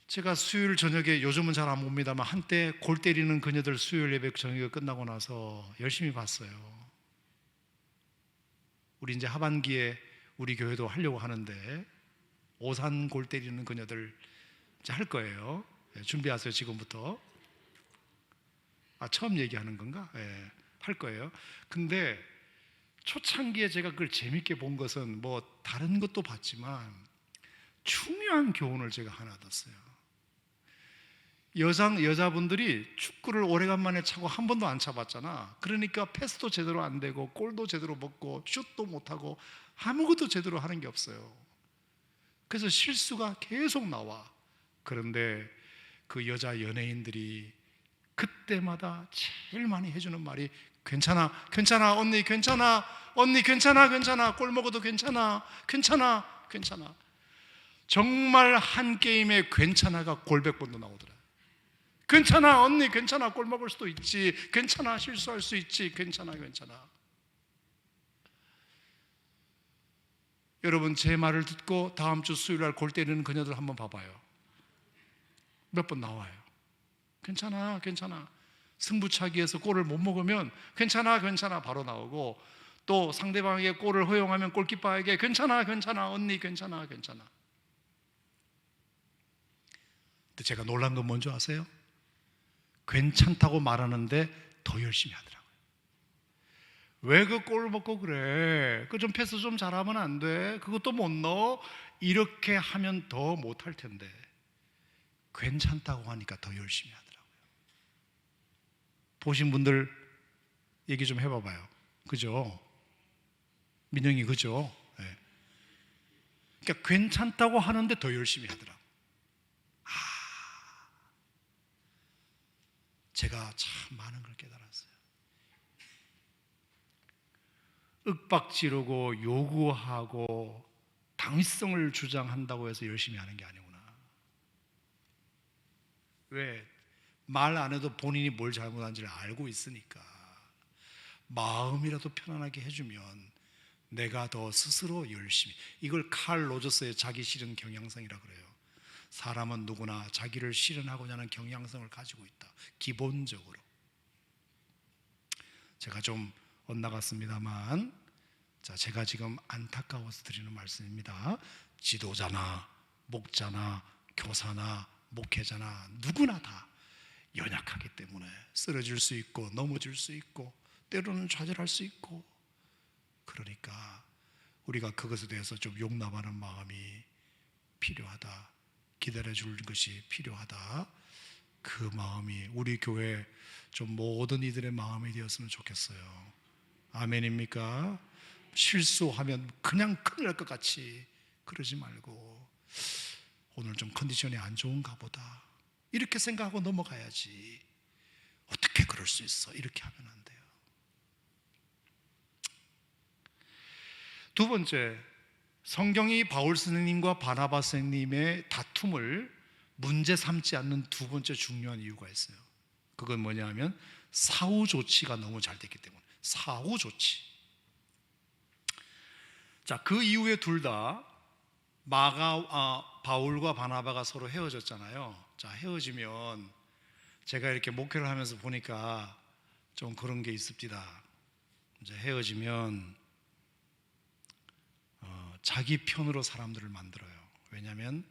제가 수요일 저녁에, 요즘은 잘 안 봅니다만 한때 골 때리는 그녀들 수요일 예배 저녁에 끝나고 나서 열심히 봤어요. 우리 이제 하반기에 우리 교회도 하려고 하는데 오산 골 때리는 그녀들 이제 할 거예요. 준비하세요, 지금부터. 처음 얘기하는 건가? 할 거예요. 근데 초창기에 제가 그걸 재밌게 본 것은 뭐 다른 것도 봤지만 중요한 교훈을 제가 하나 얻었어요. 여자분들이 축구를 오래간만에 차고 한 번도 안 차봤잖아. 그러니까 패스도 제대로 안 되고 골도 제대로 먹고 슛도 못하고 아무것도 제대로 하는 게 없어요. 그래서 실수가 계속 나와. 그런데 그 여자 연예인들이 그때마다 제일 많이 해주는 말이 괜찮아, 괜찮아, 언니 괜찮아, 언니 괜찮아, 괜찮아, 골 먹어도 괜찮아, 괜찮아, 괜찮아. 정말 한 게임에 괜찮아가 골백 번도 나오더라. 괜찮아, 언니 괜찮아, 골 먹을 수도 있지, 괜찮아, 실수할 수 있지, 괜찮아, 괜찮아. 여러분, 제 말을 듣고 다음 주 수요일 날 골 때리는 그녀들 한번 봐봐요. 몇 번 나와요. 괜찮아, 괜찮아. 승부차기에서 골을 못 먹으면 괜찮아, 괜찮아 바로 나오고, 또 상대방에게 골을 허용하면 골키퍼에게 괜찮아, 괜찮아, 언니 괜찮아, 괜찮아. 근데 제가 놀란 건 뭔지 아세요? 괜찮다고 말하는데 더 열심히 하더라고요. 왜 그 골 먹고 그래? 그 좀 패스 좀 잘하면 안 돼? 그것도 못 넣어? 이렇게 하면 더 못할 텐데 괜찮다고 하니까 더 열심히 하더라고요. 보신 분들 얘기 좀 해봐봐요. 그죠? 민영이 그죠? 네. 그러니까 괜찮다고 하는데 더 열심히 하더라고요. 제가 참 많은 걸 깨달았어요. 윽박지르고 요구하고 당위성을 주장한다고 해서 열심히 하는 게 아니구나. 왜? 말 안 해도 본인이 뭘 잘못한지를 알고 있으니까 마음이라도 편안하게 해주면 내가 더 스스로 열심히. 이걸 칼 로저스의 자기 실현 경향성이라 그래요. 사람은 누구나 자기를 실현하고자 하는 경향성을 가지고 있다. 기본적으로. 제가 좀 엇나갔습니다만, 자, 제가 지금 안타까워서 드리는 말씀입니다. 지도자나 목자나 교사나 목회자나 누구나 다 연약하기 때문에 쓰러질 수 있고 넘어질 수 있고 때로는 좌절할 수 있고, 그러니까 우리가 그것에 대해서 좀 용납하는 마음이 필요하다. 기다려줄 것이 필요하다. 그 마음이 우리 교회 좀 모든 이들의 마음이 되었으면 좋겠어요. 아멘입니까? 실수하면 그냥 큰일 날 것 같이 그러지 말고, 오늘 좀 컨디션이 안 좋은가 보다 이렇게 생각하고 넘어가야지. 어떻게 그럴 수 있어? 이렇게 하면 안 돼요. 두 번째, 성경이 바울 선생님과 바나바 선생님의 다툼을 문제 삼지 않는 두 번째 중요한 이유가 있어요. 그건 뭐냐 하면 사후 조치가 너무 잘 됐기 때문에. 사후 조치. 자, 그 이후에 둘 다 바울과 바나바가 서로 헤어졌잖아요. 자, 헤어지면 제가 이렇게 목회를 하면서 보니까 좀 그런 게 있습니다. 이제 헤어지면 자기 편으로 사람들을 만들어요. 왜냐하면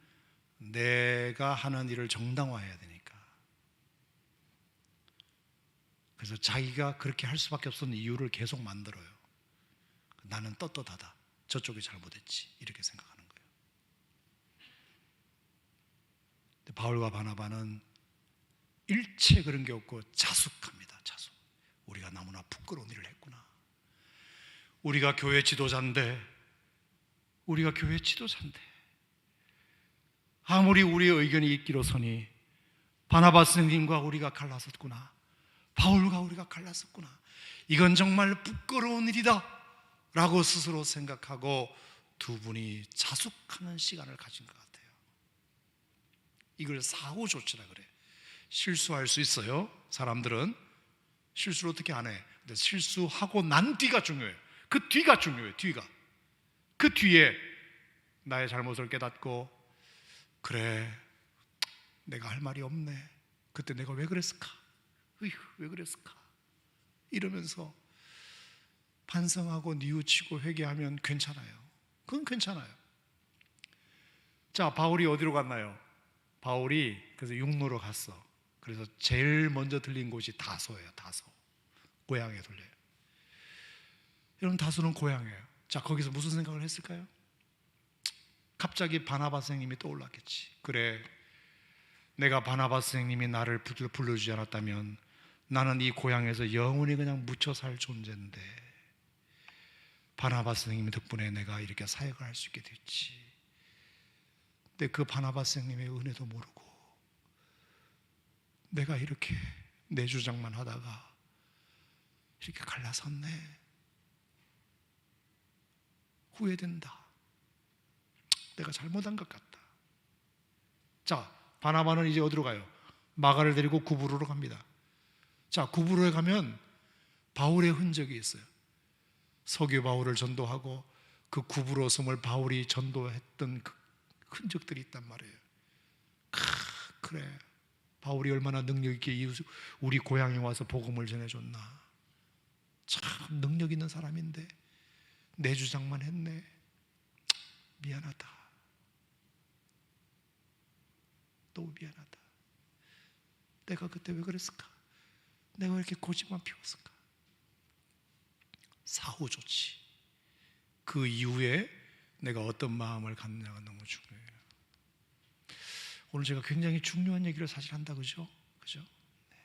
내가 하는 일을 정당화해야 되니까. 그래서 자기가 그렇게 할 수밖에 없었던 이유를 계속 만들어요. 나는 떳떳하다. 저쪽이 잘못했지. 이렇게 생각하는 거예요. 근데 바울과 바나바는 일체 그런 게 없고 자숙합니다. 자숙. 우리가 너무나 부끄러운 일을 했구나. 우리가 교회 지도자인데 아무리 우리의 의견이 있기로서니 바나바 선생님과 우리가 갈랐었구나. 바울과 우리가 갈랐었구나. 이건 정말 부끄러운 일이다 라고 스스로 생각하고 두 분이 자숙하는 시간을 가진 것 같아요. 이걸 사후 조치라 그래. 실수할 수 있어요. 사람들은 실수를 어떻게 안 해. 근데 실수하고 난 뒤가 중요해요. 그 뒤가 중요해요. 그 뒤에 나의 잘못을 깨닫고, 그래, 내가 할 말이 없네. 그때 내가 왜 그랬을까? 왜 그랬을까? 이러면서 반성하고 뉘우치고 회개하면 괜찮아요. 그건 괜찮아요. 자, 바울이 어디로 갔나요? 바울이 그래서 육로로 갔어. 그래서 제일 먼저 들린 곳이 다소예요. 다소. 고향에 들려요. 여러분, 다소는 고향이에요. 자, 거기서 무슨 생각을 했을까요? 갑자기 바나바 선생님이 떠올랐겠지. 그래, 내가 바나바 선생님이 나를 불러주지 않았다면 나는 이 고향에서 영원히 그냥 묻혀 살 존재인데, 바나바 선생님 덕분에 내가 이렇게 사역을 할 수 있게 됐지. 근데 그 바나바 선생님의 은혜도 모르고 내가 이렇게 내 주장만 하다가 이렇게 갈라섰네. 후회된다. 내가 잘못한 것 같다. 자, 바나바는 이제 어디로 가요? 마가를 데리고 구브로로 갑니다. 자, 구브로에 가면 바울의 흔적이 있어요. 서기 바울을 전도하고 그 구브로 섬을 바울이 전도했던 그 흔적들이 있단 말이에요. 그래, 바울이 얼마나 능력 있게 우리 고향에 와서 복음을 전해줬나. 참 능력 있는 사람인데 내 주장만 했네. 미안하다. 또 미안하다. 내가 그때 왜 그랬을까? 내가 왜 이렇게 고집만 피웠을까? 사후 조치. 그 이후에 내가 어떤 마음을 갖느냐가 너무 중요해요. 오늘 제가 굉장히 중요한 얘기를 사실 한다, 그죠? 네.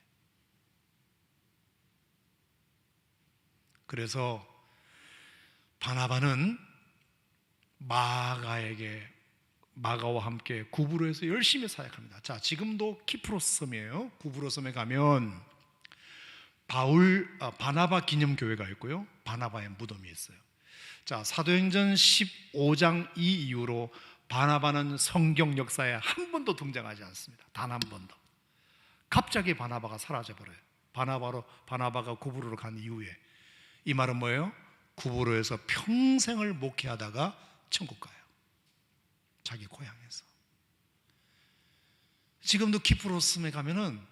그래서 바나바는 마가와 함께 구브로에서 열심히 사역합니다. 자, 지금도 키프로스 섬이에요. 구브로 섬에 가면 바나바 기념교회가 있고요, 바나바의 무덤이 있어요. 자, 사도행전 15장 이 이후로 바나바는 성경 역사에 한 번도 등장하지 않습니다. 단 한 번도. 갑자기 바나바가 사라져버려요. 바나바가 구브로로 간 이후에. 이 말은 뭐예요? 구보로에서 평생을 목회하다가 천국 가요. 자기 고향에서. 지금도 키프로스에 가면은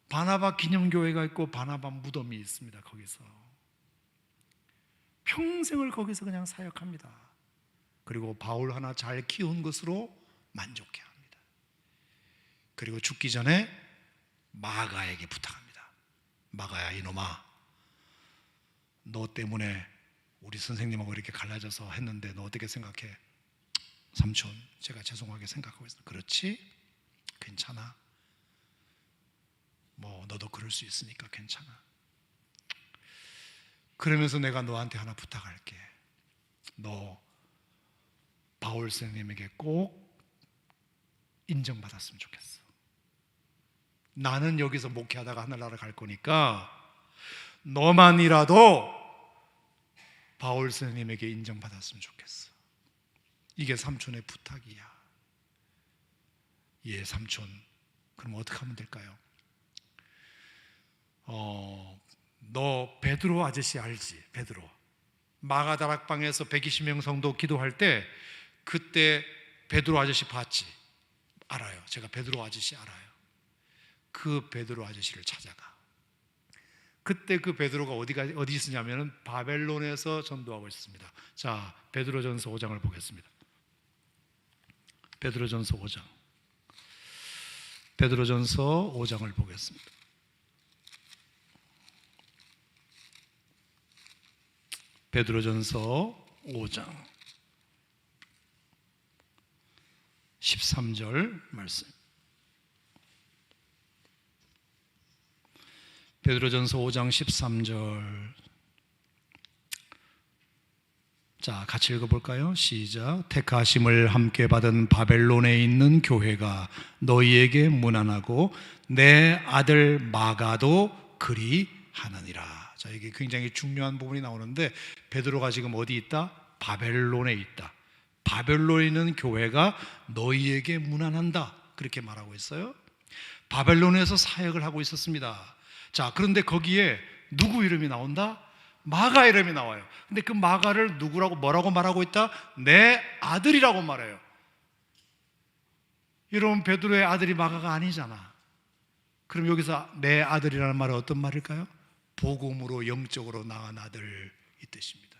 바나바 기념교회가 있고 바나바 무덤이 있습니다. 거기서 평생을 거기서 그냥 사역합니다. 그리고 바울 하나 잘 키운 것으로 만족해 합니다. 그리고 죽기 전에 마가에게 부탁합니다. 마가야, 이놈아, 너 때문에 우리 선생님하고 이렇게 갈라져서 했는데 너 어떻게 생각해? 삼촌, 제가 죄송하게 생각하고 있어. 그렇지? 괜찮아. 뭐 너도 그럴 수 있으니까 괜찮아. 그러면서 내가 너한테 하나 부탁할게. 너 바울 선생님에게 꼭 인정받았으면 좋겠어. 나는 여기서 목회하다가 하늘나라 갈 거니까 너만이라도 바울 선생님에게 인정받았으면 좋겠어. 이게 삼촌의 부탁이야. 예, 삼촌. 그럼 어떻게 하면 될까요? 너 베드로 아저씨 알지? 베드로. 마가다락방에서 120명 성도 기도할 때 그때 베드로 아저씨 봤지? 알아요. 제가 베드로 아저씨 알아요. 그 베드로 아저씨를 찾아가. 그때 그 베드로가 어디 있으냐면은 바벨론에서 전도하고 있습니다. 자, 베드로전서 5장을 보겠습니다. 베드로전서 5장. 베드로전서 5장을 보겠습니다. 베드로전서 5장 13절 말씀. 베드로전서 5장 13절. 자, 같이 읽어볼까요? 시작. 택하심을 함께 받은 바벨론에 있는 교회가 너희에게 문안하고 내 아들 마가도 그리하느니라. 자, 이게 굉장히 중요한 부분이 나오는데 베드로가 지금 어디 있다? 바벨론에 있다. 바벨론에 있는 교회가 너희에게 문안한다. 그렇게 말하고 있어요. 바벨론에서 사역을 하고 있었습니다. 자, 그런데 거기에 누구 이름이 나온다? 마가 이름이 나와요. 근데 그 마가를 누구라고 뭐라고 말하고 있다? 내 아들이라고 말해요. 여러분, 베드로의 아들이 마가가 아니잖아. 그럼 여기서 내 아들이라는 말은 어떤 말일까요? 복음으로 영적으로 나간 아들, 이 뜻입니다.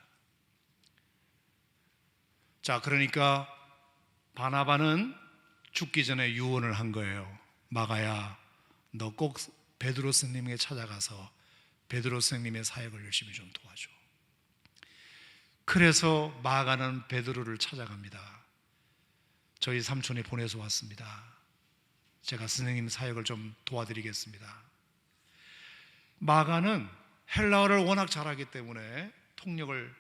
자, 그러니까 바나바는 죽기 전에 유언을 한 거예요. 마가야, 너 꼭 베드로 스님에게 찾아가서 베드로 스님의 사역을 열심히 좀 도와줘. 그래서 마가는 베드로를 찾아갑니다. 저희 삼촌이 보내서 왔습니다. 제가 스님 사역을 좀 도와드리겠습니다. 마가는 헬라어를 워낙 잘하기 때문에 통역을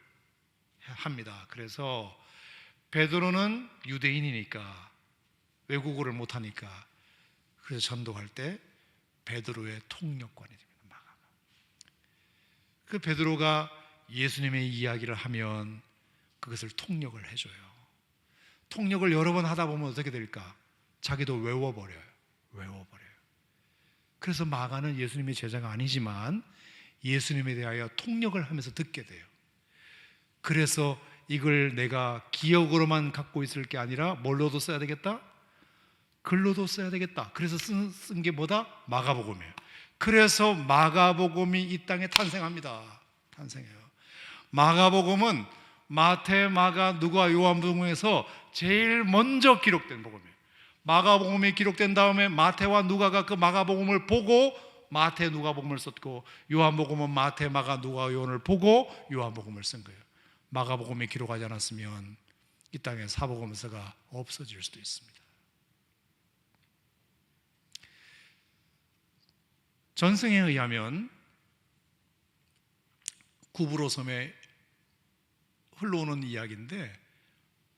합니다. 그래서 베드로는 유대인이니까 외국어를 못하니까 그래서 전도할 때 베드로의 통역관이 됩니다. 마가가. 그 베드로가 예수님의 이야기를 하면 그것을 통역을 해줘요. 통역을 여러 번 하다 보면 어떻게 될까? 자기도 외워버려요. 그래서 마가는 예수님의 제자가 아니지만 예수님에 대하여 통역을 하면서 듣게 돼요. 그래서 이걸 내가 기억으로만 갖고 있을 게 아니라 뭘로도 써야 되겠다? 글로도 써야 되겠다. 그래서 쓴 게 뭐다? 마가복음이에요. 그래서 마가복음이 이 땅에 탄생합니다. 탄생해요. 마가복음은 마태, 마가, 누가, 요한복음에서 제일 먼저 기록된 복음이에요. 마가복음이 기록된 다음에 마태와 누가가 그 마가복음을 보고 마태, 누가복음을 썼고 요한복음은 마태, 마가, 누가, 요한을 보고 요한복음을 쓴 거예요. 마가복음이 기록하지 않았으면 이 땅에 사복음서가 없어질 수도 있습니다. 전승에 의하면 구브로 섬에 흘러오는 이야기인데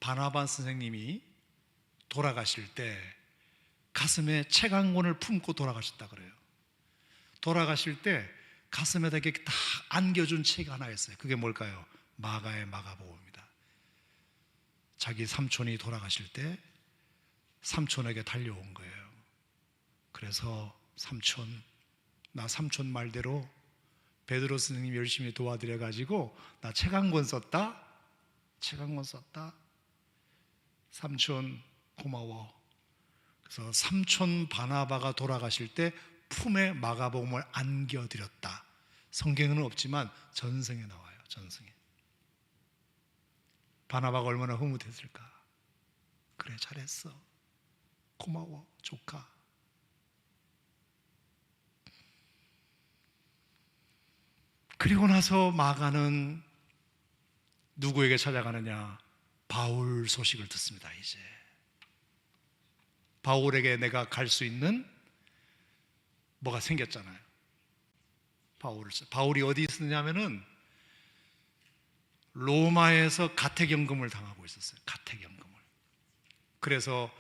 바나바 선생님이 돌아가실 때 가슴에 책 한 권을 품고 돌아가셨다 그래요. 돌아가실 때 가슴에다 이렇게 다 안겨준 책이 하나 있어요. 그게 뭘까요? 마가의 마가복음입니다. 자기 삼촌이 돌아가실 때 삼촌에게 달려온 거예요. 그래서 삼촌, 나 삼촌 말대로 베드로 스님 열심히 도와드려 가지고 나 책 한 권 썼다. 책 한 권 썼다. 삼촌 고마워. 그래서 삼촌 바나바가 돌아가실 때 품에 마가복음을 안겨드렸다. 성경에는 없지만 전승에 나와요. 전승에. 바나바가 얼마나 흐뭇했을까. 그래 잘했어. 고마워 조카. 그리고 나서 마가는 누구에게 찾아가느냐? 바울 소식을 듣습니다. 이제 바울에게 내가 갈 수 있는 뭐가 생겼잖아요. 바울이 어디 있었냐면은 로마에서 가택연금을 당하고 있었어요. 가택연금을. 그래서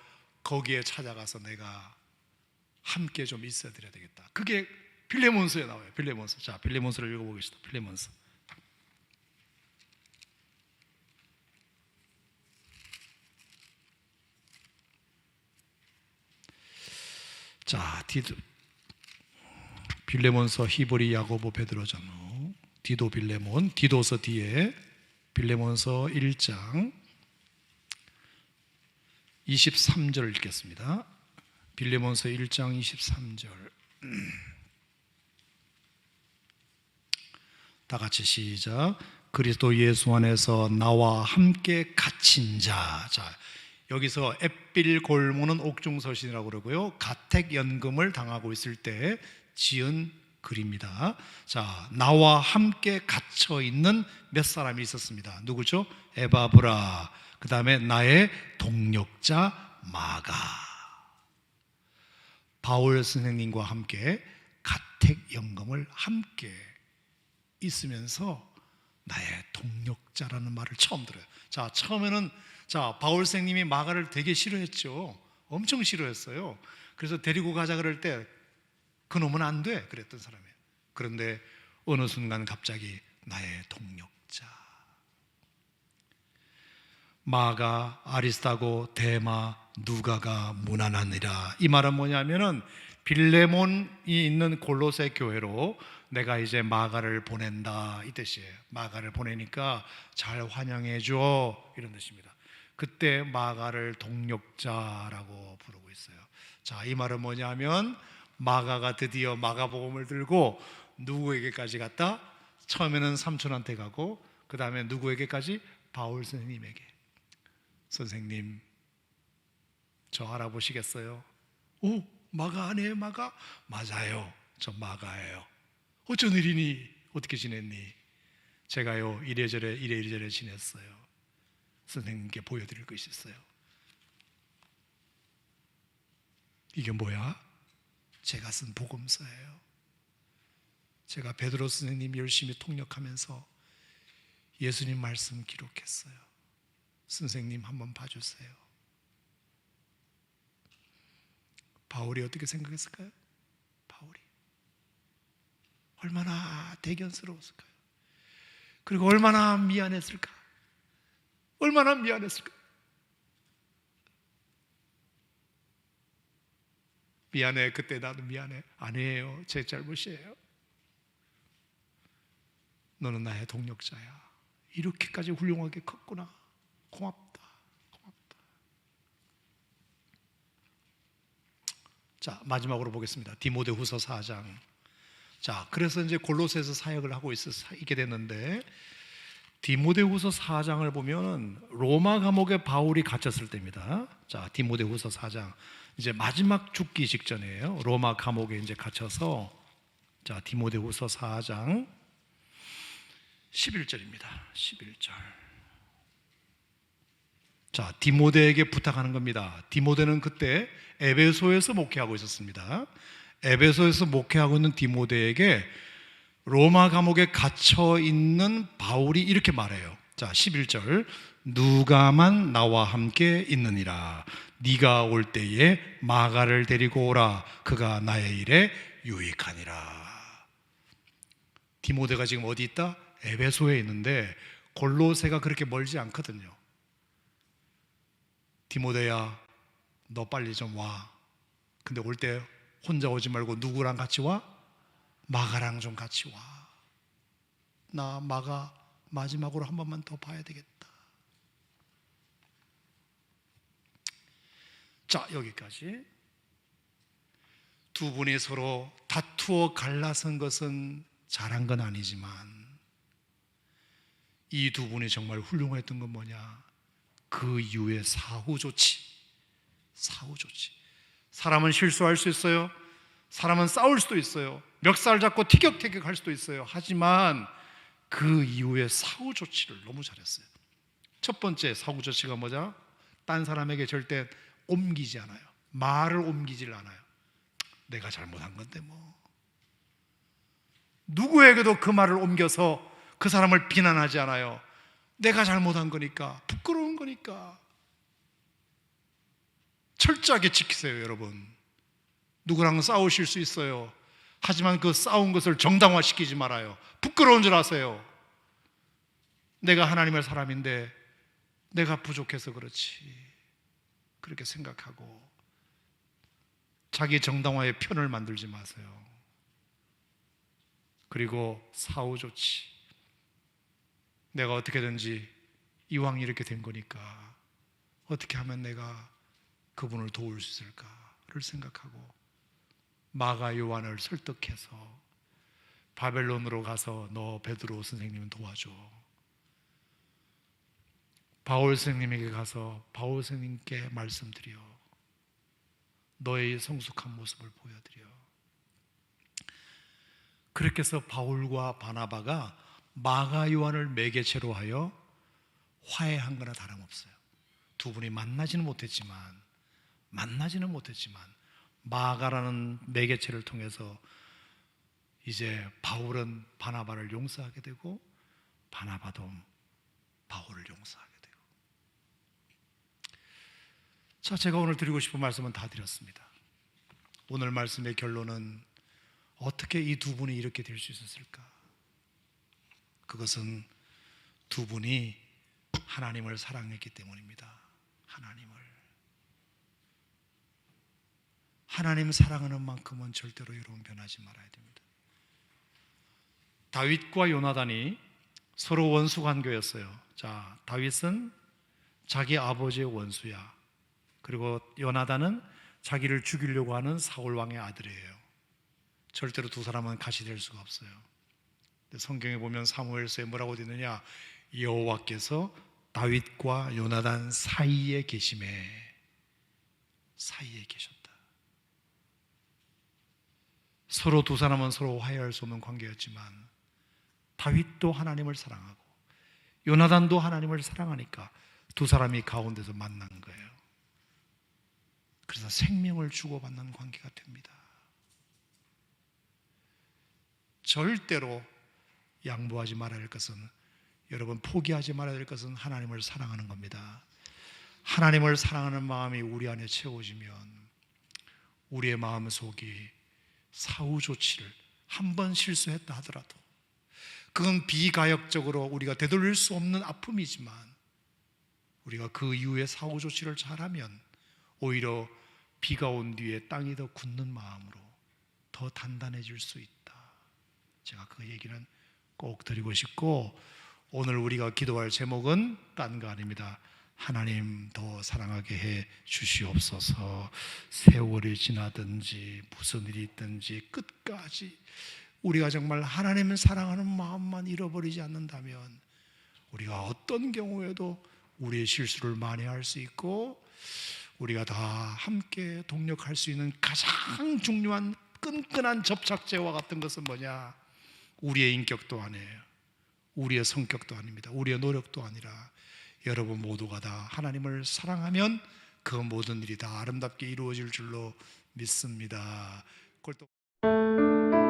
거기에 찾아가서 내가 함께 좀 있어야 드려야 되겠다. 그게 빌레몬서에 나와요. 빌레몬서. 자, 빌레몬서를 읽어보겠습니다. 빌레몬서. 자, 빌레몬서, 히브리, 야고보, 베드로, 전후, 디도, 빌레몬, 디도서 뒤에 빌레몬서 1장 23절 읽겠습니다. 빌레몬서 1장 23절. 다 같이 시작. 그리스도 예수 안에서 나와 함께 갇힌 자. 자, 여기서 앳빌골모는 옥중서신이라고 그러고요. 가택연금을 당하고 있을 때 지은 글입니다. 자, 나와 함께 갇혀 있는 몇 사람이 있었습니다. 누구죠? 에바브라. 그 다음에 나의 동력자 마가. 바울 선생님과 함께 가택연금을 함께 있으면서 나의 동력자라는 말을 처음 들어요. 자, 처음에는 바울 선생님이 마가를 되게 싫어했죠. 엄청 싫어했어요. 그래서 데리고 가자 그럴 때 그놈은 안 돼 그랬던 사람이에요. 그런데 어느 순간 갑자기 나의 동력자. 마가, 아리스타고, 데마, 누가가 무난하니라. 이 말은 뭐냐면은 빌레몬이 있는 골로새 교회로 내가 이제 마가를 보낸다 이 뜻이에요. 마가를 보내니까 잘 환영해 줘 이런 뜻입니다. 그때 마가를 동력자라고 부르고 있어요. 자, 이 말은 뭐냐면 마가가 드디어 마가복음을 들고 누구에게까지 갔다? 처음에는 삼촌한테 가고 그 다음에 누구에게까지? 바울 선생님에게. 선생님, 저 알아보시겠어요? 오, 마가 아니에요? 마가? 맞아요, 저 마가예요. 어쩐 일이니? 어떻게 지냈니? 제가요 이래저래 지냈어요. 선생님께 보여드릴 것이 있어요. 이게 뭐야? 제가 쓴 복음서예요. 제가 베드로 선생님 열심히 통역하면서 예수님 말씀 기록했어요. 선생님 한번 봐주세요. 바울이 어떻게 생각했을까요? 바울이 얼마나 대견스러웠을까요? 그리고 얼마나 미안했을까? 얼마나 미안했을까? 미안해, 그때 나도 미안해. 아니에요, 제 잘못이에요. 너는 나의 동력자야. 이렇게까지 훌륭하게 컸구나. 고맙다, 고맙다. 자, 마지막으로 보겠습니다. 디모데후서 4장. 자, 그래서 이제 골로새에서 사역을 하고 있게 됐는데 디모데후서 4장을 보면 로마 감옥에 바울이 갇혔을 때입니다. 자, 디모데후서 4장. 이제 마지막 죽기 직전이에요. 로마 감옥에 이제 갇혀서 자, 디모데후서 4장 11절입니다. 11절. 자, 디모데에게 부탁하는 겁니다. 디모데는 그때 에베소에서 목회하고 있었습니다. 에베소에서 목회하고 있는 디모데에게 로마 감옥에 갇혀 있는 바울이 이렇게 말해요. 자, 11절. 누가만 나와 함께 있느니라. 네가 올 때에 마가를 데리고 오라. 그가 나의 일에 유익하니라. 디모데가 지금 어디 있다? 에베소에 있는데 골로새가 그렇게 멀지 않거든요. 디모데야, 너 빨리 좀 와. 근데 올 때 혼자 오지 말고 누구랑 같이 와? 마가랑 좀 같이 와. 나 마가 마지막으로 한 번만 더 봐야 되겠다. 자, 여기까지. 두 분이 서로 다투어 갈라선 것은 잘한 건 아니지만 이 두 분이 정말 훌륭했던 건 뭐냐? 그 이후에 사후 조치. 사람은 실수할 수 있어요. 사람은 싸울 수도 있어요. 멱살 잡고 티격태격할 수도 있어요. 하지만 그 이후에 사후 조치를 너무 잘했어요. 첫 번째 사후 조치가 뭐죠? 딴 사람에게 절대 옮기지 않아요. 말을 옮기질 않아요. 내가 잘못한 건데 뭐. 누구에게도 그 말을 옮겨서 그 사람을 비난하지 않아요. 내가 잘못한 거니까, 부끄러운 거니까. 철저하게 지키세요, 여러분. 누구랑 싸우실 수 있어요. 하지만 그 싸운 것을 정당화시키지 말아요. 부끄러운 줄 아세요. 내가 하나님의 사람인데 내가 부족해서 그렇지, 그렇게 생각하고 자기 정당화의 편을 만들지 마세요. 그리고 사후 조치. 내가 어떻게든지 이왕 이렇게 된 거니까 어떻게 하면 내가 그분을 도울 수 있을까를 생각하고 마가 요한을 설득해서 바벨론으로 가서 너 베드로 선생님은 도와줘. 바울 선생님에게 가서 바울 선생님께 말씀드려. 너의 성숙한 모습을 보여드려. 그렇게 해서 바울과 바나바가 마가 요한을 매개체로 하여 화해한 거나 다름없어요. 두 분이 만나지는 못했지만 마가라는 매개체를 통해서 이제 바울은 바나바를 용서하게 되고 바나바도 바울을 용서하게 되고. 자, 제가 오늘 드리고 싶은 말씀은 다 드렸습니다. 오늘 말씀의 결론은 어떻게 이 두 분이 이렇게 될 수 있었을까? 그것은 두 분이 하나님을 사랑했기 때문입니다. 하나님 사랑하는 만큼은 절대로 여러분 변하지 말아야 됩니다. 다윗과 요나단이 서로 원수 관계였어요. 자, 다윗은 자기 아버지의 원수야. 그리고 요나단은 자기를 죽이려고 하는 사울 왕의 아들이에요. 절대로 두 사람은 같이 될 수가 없어요. 성경에 보면 사무엘서에 뭐라고 되어 있느냐? 여호와께서 다윗과 요나단 사이에 계셨다. 서로 두 사람은 서로 화해할 수 없는 관계였지만 다윗도 하나님을 사랑하고 요나단도 하나님을 사랑하니까 두 사람이 가운데서 만난 거예요. 그래서 생명을 주고받는 관계가 됩니다. 절대로 양보하지 말아야 할 것은, 여러분 포기하지 말아야 할 것은 하나님을 사랑하는 겁니다. 하나님을 사랑하는 마음이 우리 안에 채워지면 우리의 마음속이 사후 조치를 한 번 실수했다 하더라도 그건 비가역적으로 우리가 되돌릴 수 없는 아픔이지만 우리가 그 이후에 사후 조치를 잘하면 오히려 비가 온 뒤에 땅이 더 굳는 마음으로 더 단단해질 수 있다. 제가 그 얘기는 꼭 드리고 싶고, 오늘 우리가 기도할 제목은 딴 거 아닙니다. 하나님 더 사랑하게 해 주시옵소서. 세월이 지나든지 무슨 일이 있든지 끝까지 우리가 정말 하나님을 사랑하는 마음만 잃어버리지 않는다면 우리가 어떤 경우에도 우리의 실수를 만회할 수 있고 우리가 다 함께 동력할 수 있는 가장 중요한 끈끈한 접착제와 같은 것은 뭐냐? 우리의 인격도 아니에요. 우리의 성격도 아닙니다. 우리의 노력도 아니라 여러분 모두가 다 하나님을 사랑하면 그 모든 일이 다 아름답게 이루어질 줄로 믿습니다. 그걸 또